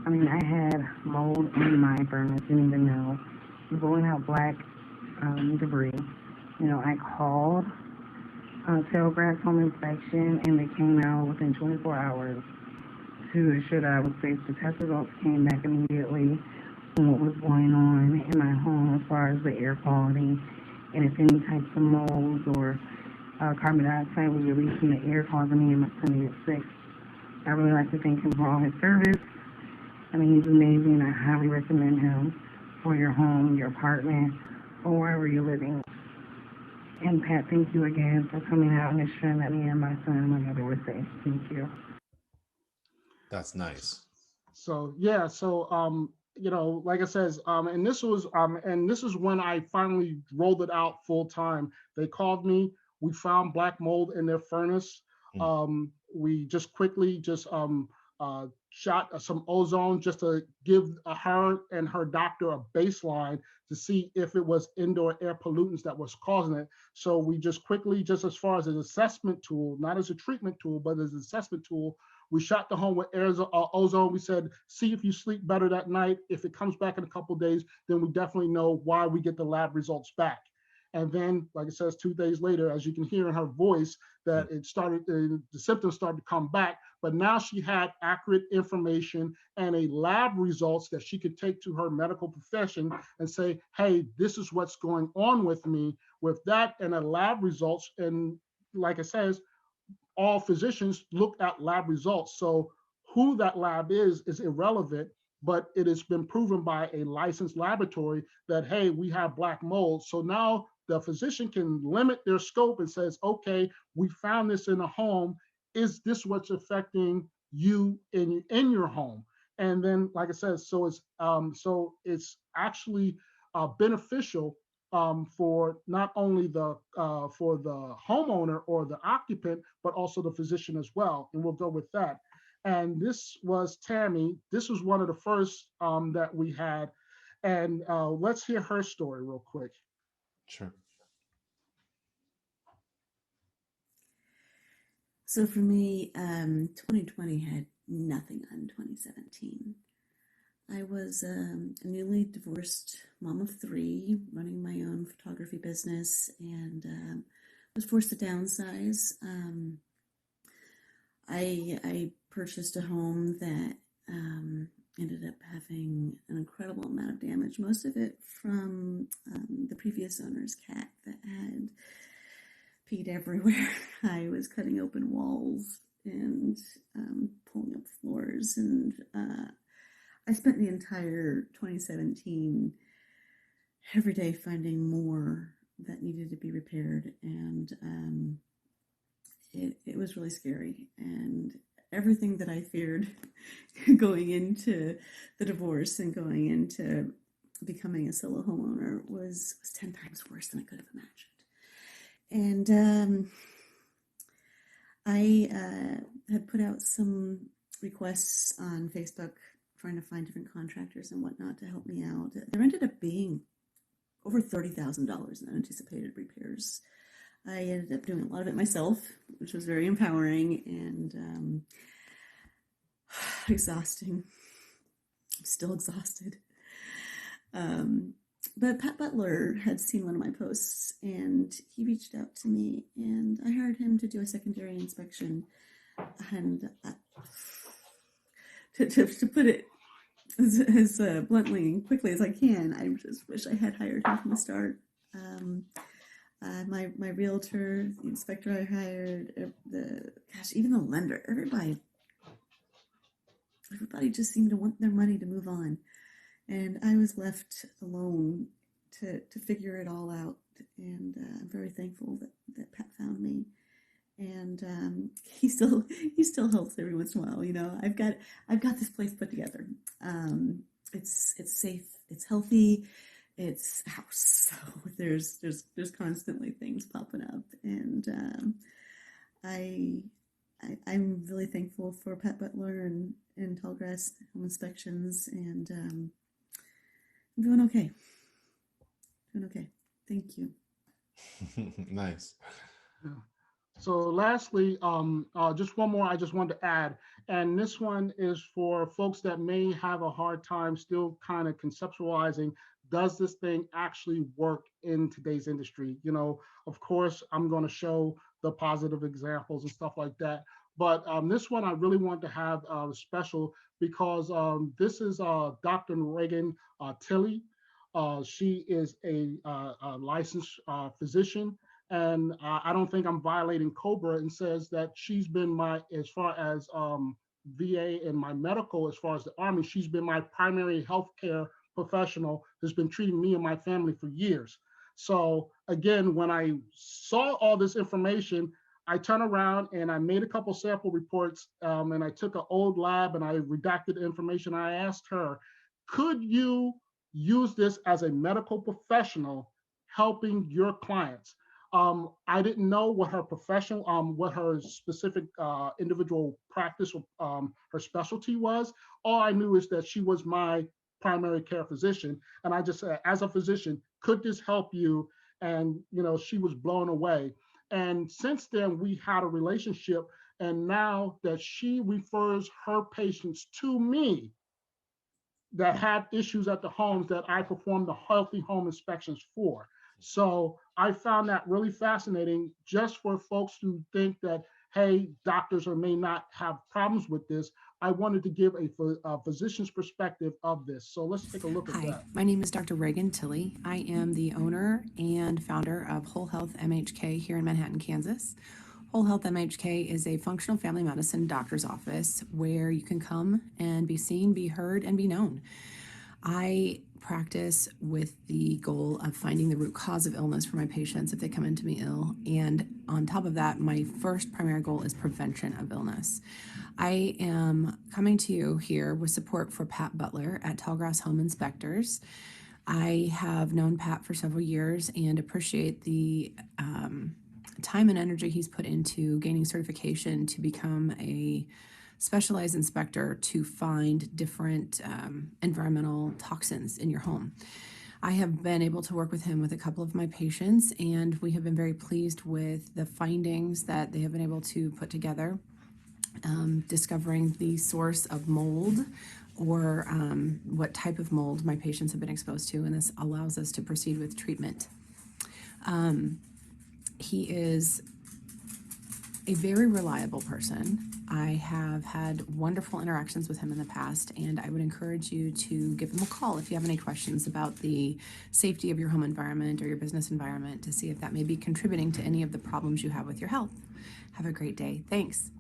I mean, I had mold in my furnace, didn't even know. Blowing out black debris. I called Tallgrass Home Inspection, and they came out within 24 hours to ensure that I was safe. The test results came back immediately on what was going on in my home as far as the air quality, and if any types of molds or carbon dioxide was released from the air causing me and my son to get sick. I really like to thank him for all his service. I mean, he's amazing. I highly recommend him for your home, your apartment, or wherever you're living. And Pat, thank you again for coming out and ensuring that me and my son and my mother were safe. Thank you. That's nice. So yeah, so like I says, and this is when I finally rolled it out full time. They called me. We found black mold in their furnace. Mm. We just quickly shot some ozone just to give her and her doctor a baseline to see if it was indoor air pollutants that was causing it. So we just quickly, just as far as an assessment tool, not as a treatment tool, but as an assessment tool, we shot the home with ozone. We said, see if you sleep better that night. If it comes back in a couple of days, then we definitely know why we get the lab results back. And then, like it says, 2 days later, as you can hear in her voice, that it started, the symptoms started to come back. But now she had accurate information and a lab results that she could take to her medical profession and say, hey, this is what's going on with me. With that and a lab results, and like it says, all physicians look at lab results. So who that lab is irrelevant, but it has been proven by a licensed laboratory that, hey, we have black mold. So now the physician can limit their scope and says, okay, we found this in a home. Is this what's affecting you in your home? And then, like I said, so it's actually beneficial for not only the for the homeowner or the occupant, but also the physician as well. And we'll go with that. And this was Tammy. This was one of the first that we had. And let's hear her story real quick. Sure. So for me, 2020 had nothing on 2017. I was a newly divorced mom of three, running my own photography business, and was forced to downsize. I purchased a home that ended up having an incredible amount of damage, most of it from the previous owner's cat that had peed everywhere. I was cutting open walls and pulling up floors, and I spent the entire 2017 every day finding more that needed to be repaired, and it was really scary. And everything that I feared going into the divorce and going into becoming a solo homeowner was 10 times worse than I could have imagined. And I had put out some requests on Facebook trying to find different contractors and whatnot to help me out. There ended up being over $30,000 in unanticipated repairs. I ended up doing a lot of it myself, which was very empowering and exhausting. I'm still exhausted. But Pat Butler had seen one of my posts and he reached out to me, and I hired him to do a secondary inspection. And to put it as bluntly and quickly as I can, I just wish I had hired him from the start. My realtor, the inspector I hired, even the lender, everybody just seemed to want their money to move on, and I was left alone to figure it all out. And I'm very thankful that Pat found me, and he still helps every once in a while. You know, I've got this place put together. It's safe, it's healthy, it's a house. So there's constantly things popping up, and I'm really thankful for Pat Butler and Tallgrass Home Inspections, and I'm doing okay. Thank you. Nice. Yeah. So lastly, just one more I just wanted to add, and this one is for folks that may have a hard time still kind of conceptualizing, does this thing actually work in today's industry? You know, of course, I'm going to show the positive examples and stuff like that. But this one I really want to have special because this is Dr. Reagan Tilley. She is a licensed physician, and I don't think I'm violating COBRA, and says that she's been as far as VA and my medical, as far as the Army, she's been my primary healthcare professional, has been treating me and my family for years. So again, when I saw all this information, I turned around and I made a couple sample reports, and I took an old lab and I redacted the information. I asked her, could you use this as a medical professional helping your clients? I didn't know what her professional, what her specific individual practice, her specialty was. All I knew is that she was my primary care physician, and I just said, as a physician, could this help you? And she was blown away. And since then, we had a relationship, and now that she refers her patients to me that have issues at the homes that I perform the healthy home inspections for. So I found that really fascinating, just for folks who think that, hey, doctors or may not have problems with this. I wanted to give a physician's perspective of this. So let's take a look at Hi, that. my name is Dr. Reagan Tilley. I am the owner and founder of Whole Health MHK here in Manhattan, Kansas. Whole Health MHK is a functional family medicine doctor's office where you can come and be seen, be heard, and be known. I practice with the goal of finding the root cause of illness for my patients if they come into me ill. And on top of that, my first primary goal is prevention of illness. I am coming to you here with support for Pat Butler at Tallgrass Home Inspectors. I have known Pat for several years and appreciate the time and energy he's put into gaining certification to become a specialized inspector to find different environmental toxins in your home. I have been able to work with him with a couple of my patients, and we have been very pleased with the findings that they have been able to put together, discovering the source of mold or what type of mold my patients have been exposed to, and this allows us to proceed with treatment. He is a very reliable person. I have had wonderful interactions with him in the past, and I would encourage you to give him a call if you have any questions about the safety of your home environment or your business environment, to see if that may be contributing to any of the problems you have with your health. Have a great day. Thanks.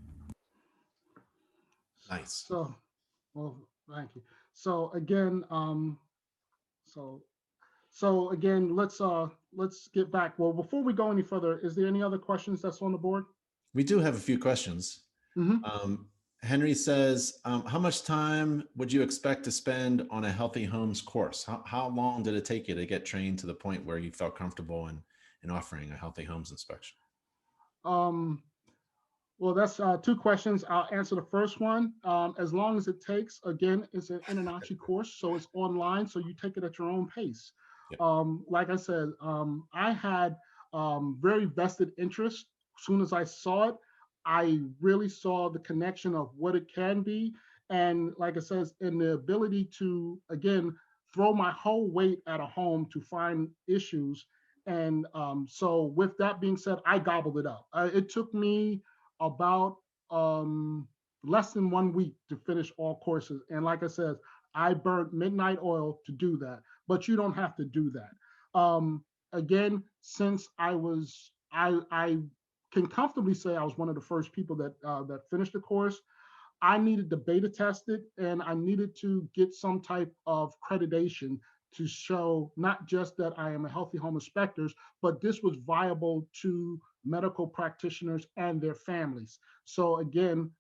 Nice. So, well, thank you. So again, so again, let's get back. Well, before we go any further, is there any other questions that's on the board? We do have a few questions. Henry says, how much time would you expect to spend on a Healthy Homes course? How long did it take you to get trained to the point where you felt comfortable in offering a Healthy Homes inspection? Well, that's two questions. I'll answer the first one. As long as it takes. Again, it's an InterNACHI course, so it's online, so you take it at your own pace. Yep. Like I said, I had very vested interest. As soon as I saw it, I really saw the connection of what it can be. And like I said, in the ability to, again, throw my whole weight at a home to find issues. And so with that being said, I gobbled it up. It took me about less than 1 week to finish all courses. And like I said, I burned midnight oil to do that, but you don't have to do that. Again, since I can comfortably say I was one of the first people that finished the course. I needed to beta test it, and I needed to get some type of accreditation to show not just that I am a Healthy Home Inspector, but this was viable to medical practitioners and their families. So again,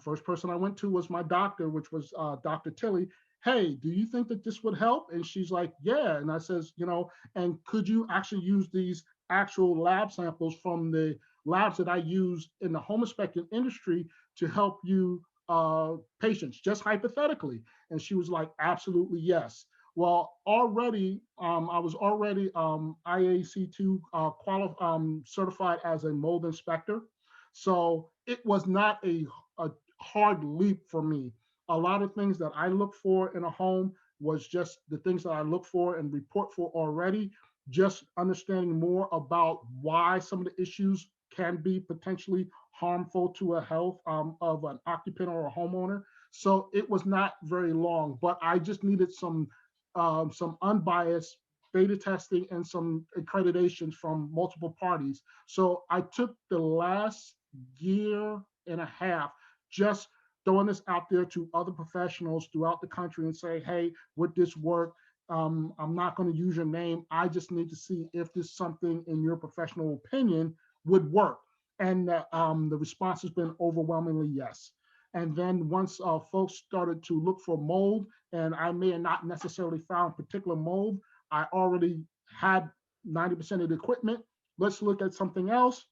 first person I went to was my doctor, which was Dr. Tilley. Hey, do you think that this would help? And she's like, yeah. And I says, and could you actually use these actual lab samples from the labs that I use in the home inspection industry to help you patients, just hypothetically? And she was like, absolutely yes. Well, already I was already IAC2 certified as a mold inspector, so it was not a hard leap for me. A lot of things that I look for in a home was just the things that I look for and report for already. Just understanding more about why some of the issues can be potentially harmful to a health of an occupant or a homeowner. So it was not very long, but I just needed some unbiased beta testing and some accreditations from multiple parties. So I took the last year and a half just throwing this out there to other professionals throughout the country and say, hey, would this work? I'm not going to use your name. I just need to see if this something in your professional opinion would work. And the response has been overwhelmingly yes. And then once folks started to look for mold, and I may have not necessarily found particular mold, I already had 90% of the equipment. Let's look at something else.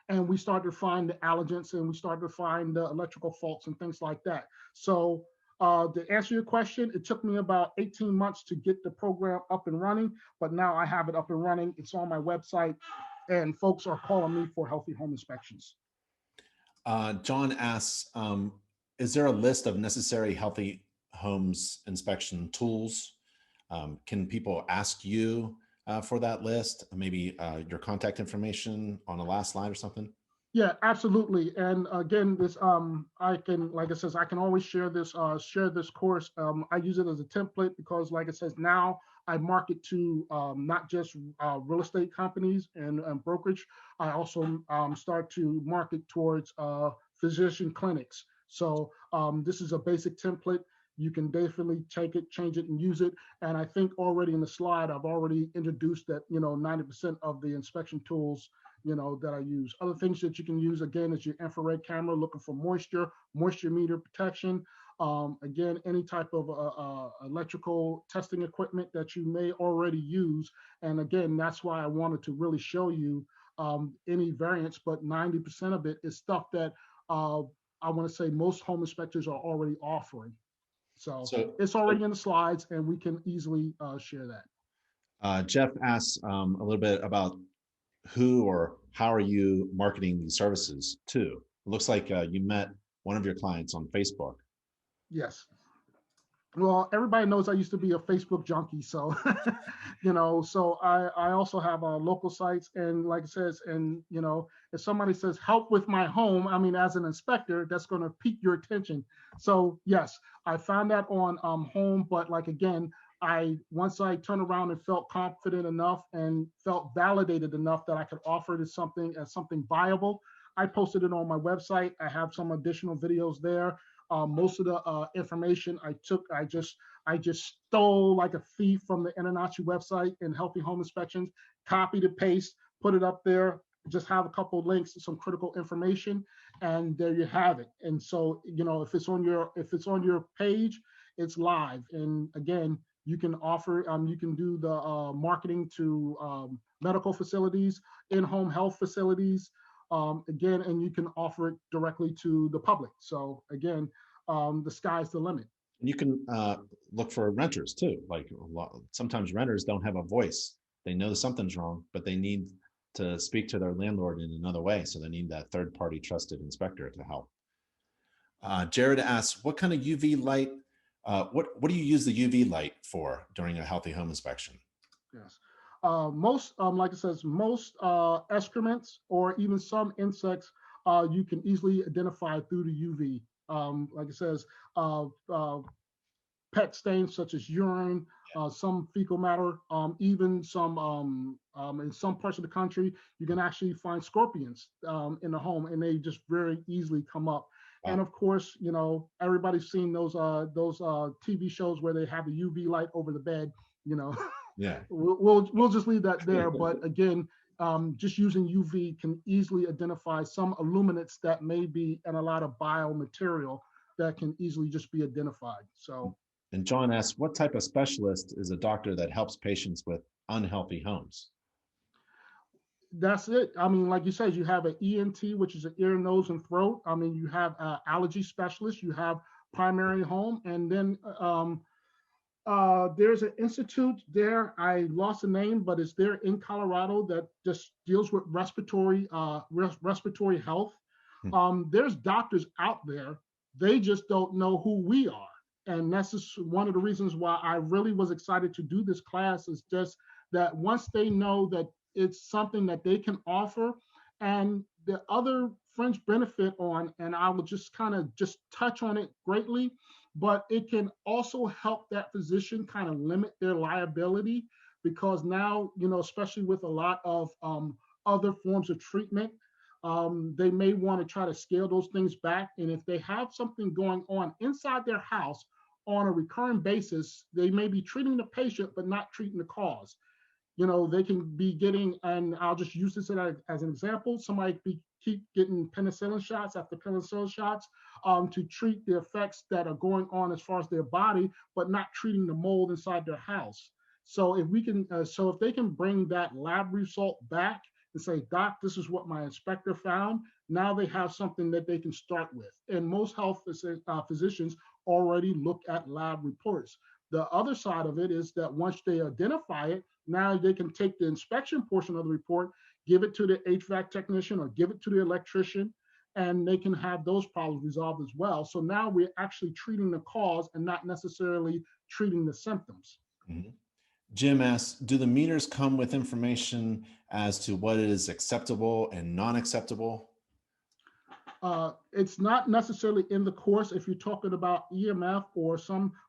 And we started to find the allergens, and we started to find the electrical faults and things like that. So to answer your question, it took me about 18 months to get the program up and running, but now I have it up and running. It's on my website, and folks are calling me for healthy home inspections. John asks, is there a list of necessary healthy homes inspection tools? Can people ask you for that list? Maybe your contact information on the last slide or something? Yeah, absolutely. And again, this I can, like I says, I can always share this course. I use it as a template because, like it says, now I market to not just real estate companies and brokerage. I also start to market towards physician clinics. So this is a basic template. You can definitely take it, change it, and use it. And I think already in the slide, I've already introduced that 90% of the inspection tools that I use. Other things that you can use, again, is your infrared camera looking for moisture meter protection. Again, any type of electrical testing equipment that you may already use. And again, that's why I wanted to really show you any variants, but 90% of it is stuff that I want to say most home inspectors are already offering. So it's already in the slides, and we can easily share that. Jeff asks a little bit about who or how are you marketing these services to? It looks like you met one of your clients on Facebook. Yes. Well, everybody knows I used to be a Facebook junkie, so so I also have local sites, and like it says, and if somebody says help with my home, I mean, as an inspector, that's going to pique your attention. So yes, I found that on home, but like again, once I turned around and felt confident enough and felt validated enough that I could offer it as something viable, I posted it on my website. I have some additional videos there. Most of the information I just stole like a thief from the InterNACHI website and Healthy Home Inspections, copied and paste, put it up there, just have a couple of links to some critical information, and there you have it. And so, if it's on your page, it's live. And again, you can offer, you can do the marketing to medical facilities, in-home health facilities, again, and you can offer it directly to the public. So again, the sky's the limit. And you can look for renters too. Like sometimes renters don't have a voice. They know something's wrong, but they need to speak to their landlord in another way. So they need that third-party trusted inspector to help. Jared asks, what kind of UV light, what do you use the UV light for during a healthy home inspection? Yes. Most, like it says, most excrements or even some insects, you can easily identify through the UV. Like it says, pet stains such as urine, some fecal matter, even some in some parts of the country, you can actually find scorpions in the home, and they just very easily come up. Wow. And of course, everybody's seen those TV shows where they have a UV light over the bed. Yeah. We'll just leave that there. But again, just using UV can easily identify some illuminants that may be in a lot of biomaterial that can easily just be identified. So. And John asks, what type of specialist is a doctor that helps patients with unhealthy homes? That's it. I mean, like you said, you have an ENT, which is an ear, nose, and throat. I mean, you have allergy specialists, you have primary home, and then there's an institute there. I lost the name, but it's there in Colorado that just deals with respiratory health. There's doctors out there. They just don't know who we are. And that's just one of the reasons why I really was excited to do this class, is just that once they know that it's something that they can offer, and the other fringe benefit on, and I will just kind of just touch on it greatly, but it can also help that physician kind of limit their liability, because now, especially with a lot of other forms of treatment, they may want to try to scale those things back. And if they have something going on inside their house on a recurring basis, they may be treating the patient but not treating the cause. They can be getting, and I'll just use this as an example, somebody keep getting penicillin shots after penicillin shots to treat the effects that are going on as far as their body, but not treating the mold inside their house. So if they can bring that lab result back and say, Doc, this is what my inspector found, now they have something that they can start with. And most health physicians already look at lab reports. The other side of it is that once they identify it, now they can take the inspection portion of the report, give it to the HVAC technician or give it to the electrician, and they can have those problems resolved as well. So now we're actually treating the cause and not necessarily treating the symptoms. Mm-hmm. Jim asks, do the meters come with information as to what is acceptable and non-acceptable? It's not necessarily in the course if you're talking about EMF or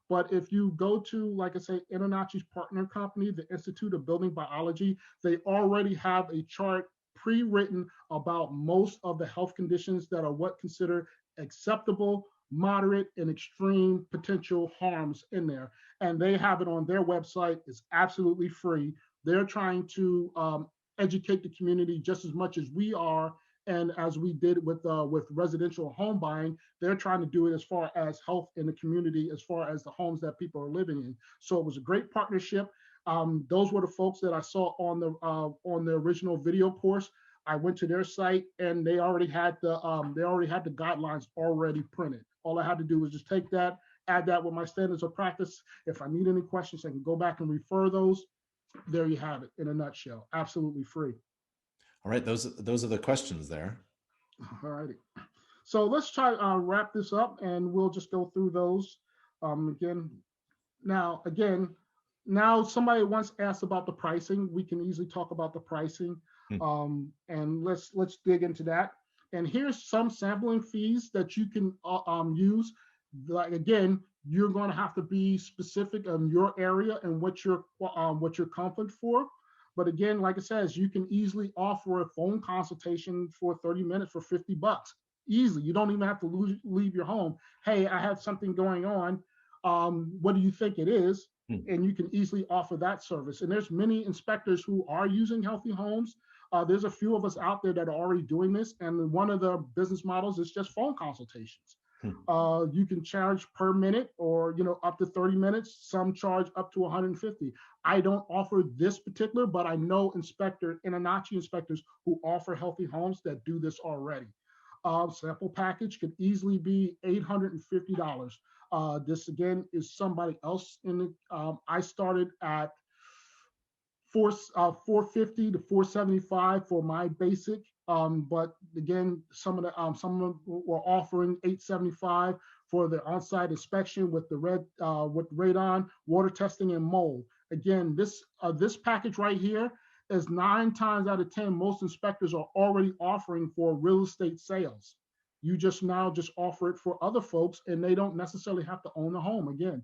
but if you go to, like I say, InterNACHI's partner company, the Institute of Building Biology, they already have a chart pre-written about most of the health conditions that are what considered acceptable, moderate, and extreme potential harms in there. And they have it on their website. It's absolutely free. They're trying to educate the community just as much as we are. And as we did with residential home buying, they're trying to do it as far as health in the community, as far as the homes that people are living in. So it was a great partnership. Those were the folks that I saw on the original video course. I went to their site and they already had the guidelines already printed. All I had to do was just take that, add that with my standards of practice. If I need any questions, I can go back and refer those. There you have it in a nutshell. Absolutely free. All right, those are the questions there. All righty. So let's try to wrap this up, and we'll just go through those again. Now somebody once asked about the pricing. We can easily talk about the pricing, and let's dig into that. And here's some sampling fees that you can use. Like again, you're going to have to be specific on your area and what you're confident for. But again, like it says, you can easily offer a phone consultation for 30 minutes for $50. Easily. You don't even have to leave your home. Hey, I have something going on. What do you think it is? And you can easily offer that service. And there's many inspectors who are using Healthy Homes. There's a few of us out there that are already doing this. And one of the business models is just phone consultations. You can charge per minute or, up to 30 minutes. Some charge up to 150. I don't offer this particular, but I know InterNACHI inspectors who offer Healthy Homes that do this already. Sample package could easily be $850. This again is somebody else in the, I started at $450 to $475 for my basic. But again, some of them were offering $875 for the on-site inspection with the radon, water testing, and mold. Again, this package right here is 9 times out of 10 most inspectors are already offering for real estate sales. You just offer it for other folks, and they don't necessarily have to own a home again.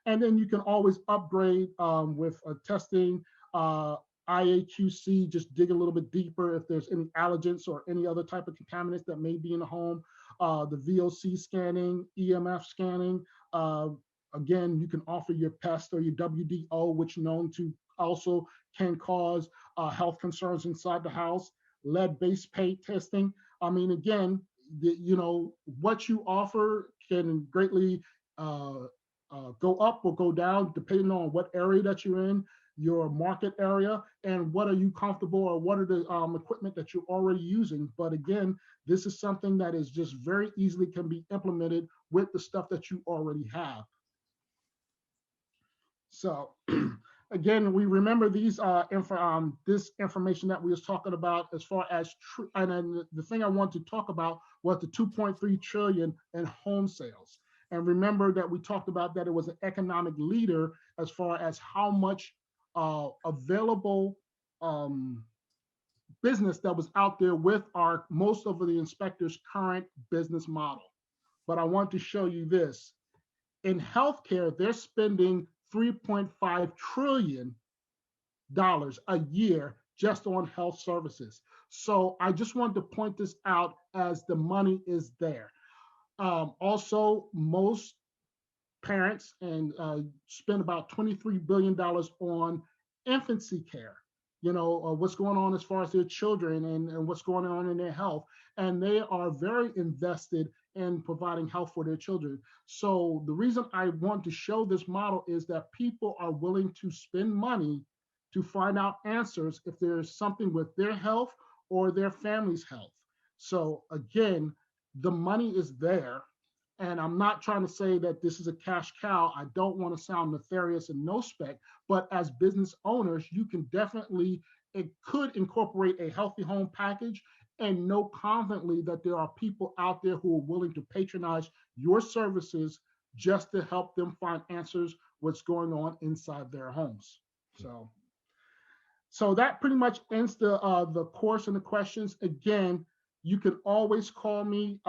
And then you can always upgrade with testing. IAQC, just dig a little bit deeper if there's any allergens or any other type of contaminants that may be in the home. The VOC scanning, EMF scanning. Again, you can offer your pest or your WDO, which known to also can cause health concerns inside the house. Lead-based paint testing. I mean, again, what you offer can greatly go up or go down depending on what area that you're in, your market area, and what are you comfortable or what are the equipment that you're already using. But again, this is something that is just very easily can be implemented with the stuff that you already have. So again, we remember these this information that we was talking about as far as and then the thing I want to talk about was the 2.3 trillion in home sales. And remember that we talked about that it was an economic leader as far as how much available business that was out there with most of the inspectors' current business model. But I want to show you this. In healthcare, they're spending $3.5 trillion a year just on health services. So I just wanted to point this out as the money is there. Also, most parents and spend about $23 billion on infancy care. What's going on as far as their children and what's going on in their health. And they are very invested in providing health for their children. So the reason I want to show this model is that people are willing to spend money to find out answers if there's something with their health or their family's health. So again, the money is there. And I'm not trying to say that this is a cash cow. I don't want to sound nefarious and no spec, but as business owners, you can definitely, it could incorporate a healthy home package and know confidently that there are people out there who are willing to patronize your services just to help them find answers what's going on inside their homes. So that pretty much ends the course and the questions. Again, you can always call me.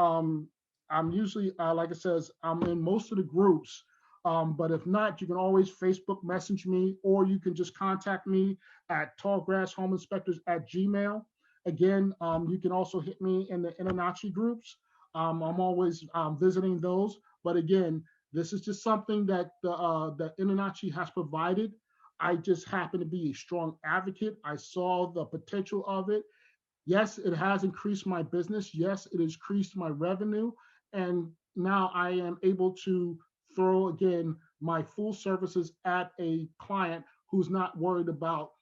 I'm usually, like I says, I'm in most of the groups. But if not, you can always Facebook message me, or you can just contact me at tallgrasshomeinspectors@gmail. Again, you can also hit me in the InterNACHI groups. I'm always visiting those. But again, this is just something that the InterNACHI has provided. I just happen to be a strong advocate. I saw the potential of it. Yes, it has increased my business. Yes, it has increased my revenue. And now I am able to throw again my full services at a client who's not worried about,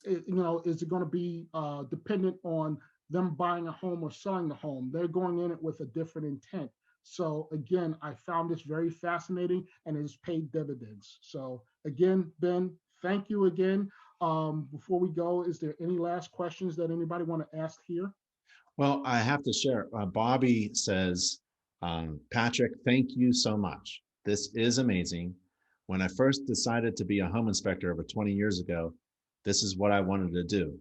is it going to be dependent on them buying a home or selling the home? They're going in it with a different intent. So again, I found this very fascinating and it has paid dividends. So again, Ben, thank you again. Before we go, is there any last questions that anybody want to ask here? Well, I have to share. Bobby says, Patrick, thank you so much. This is amazing. When I first decided to be a home inspector over 20 years ago, this is what I wanted to do.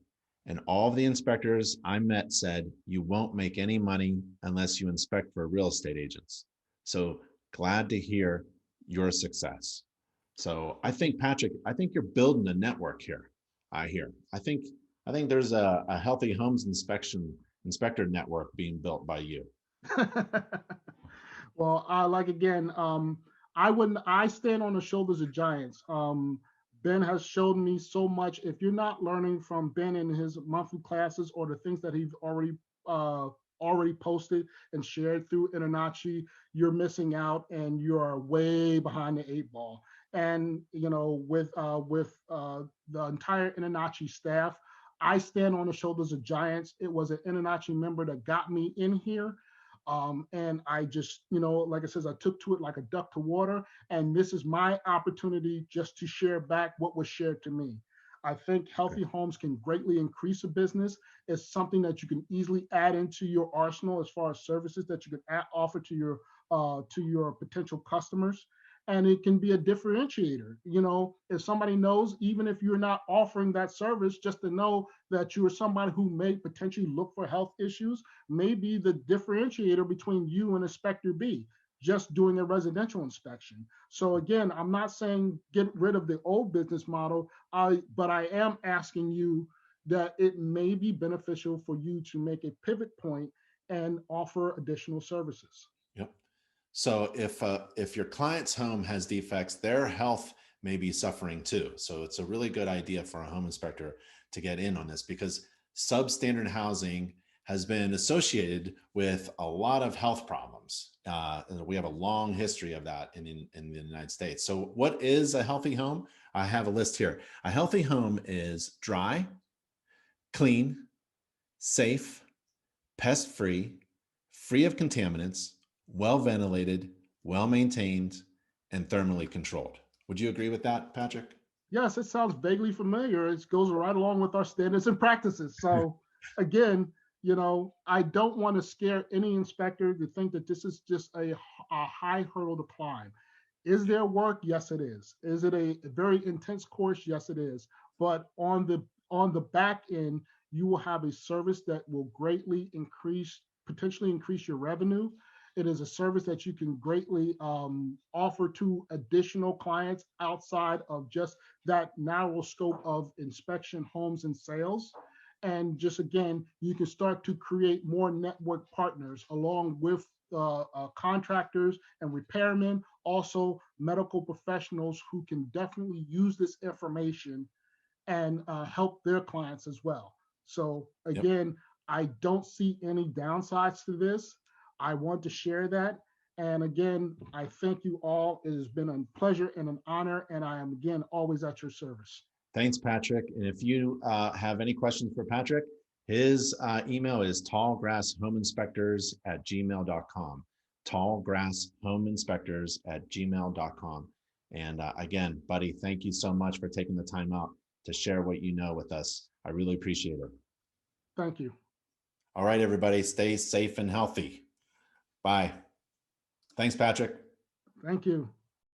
And all of the inspectors I met said, you won't make any money unless you inspect for real estate agents. So glad to hear your success. So I think, Patrick, I think you're building a network here. I hear. I think there's a healthy homes inspector network being built by you. Well, like again, I stand on the shoulders of giants. Ben has showed me so much. If you're not learning from Ben in his monthly classes or the things that he's already posted and shared through InterNACHI, you're missing out and you are way behind the 8 ball. And with the entire InterNACHI staff, I stand on the shoulders of giants. It was an InterNACHI member that got me in here. And I just, like I says, I took to it like a duck to water. And this is my opportunity just to share back what was shared to me. I think healthy homes can greatly increase a business. It's something that you can easily add into your arsenal as far as services that you can offer to your potential customers. And it can be a differentiator. If somebody knows, even if you're not offering that service, just to know that you are somebody who may potentially look for health issues, may be the differentiator between you and Inspector B, just doing a residential inspection. So again, I'm not saying get rid of the old business model, but I am asking you that it may be beneficial for you to make a pivot point and offer additional services. Yep. So if your client's home has defects, their health may be suffering too. So it's a really good idea for a home inspector to get in on this, because substandard housing has been associated with a lot of health problems. And we have a long history of that in the United States. So what is a healthy home? I have a list here. A healthy home is dry, clean, safe, pest-free, free of contaminants, well-ventilated, well-maintained, and thermally controlled. Would you agree with that, Patrick? Yes, it sounds vaguely familiar. It goes right along with our standards and practices. So again, I don't want to scare any inspector to think that this is just a high hurdle to climb. Is there work? Yes, it is. Is it a very intense course? Yes, it is. But on the back end, you will have a service that will greatly potentially increase your revenue. It is a service that you can greatly offer to additional clients outside of just that narrow scope of inspection, homes, and sales. And just again, you can start to create more network partners along with contractors and repairmen, also medical professionals who can definitely use this information and help their clients as well. So Yep. again, I don't see any downsides to this. I want to share that. And again, I thank you all. It has been a pleasure and an honor, and I am again always at your service. Thanks, Patrick. And if you have any questions for Patrick, his email is tallgrasshomeinspectors@gmail.com. Tallgrasshomeinspectors@gmail.com. And again, buddy, thank you so much for taking the time out to share what you know with us. I really appreciate it. Thank you. All right, everybody, stay safe and healthy. Bye. Thanks, Patrick. Thank you.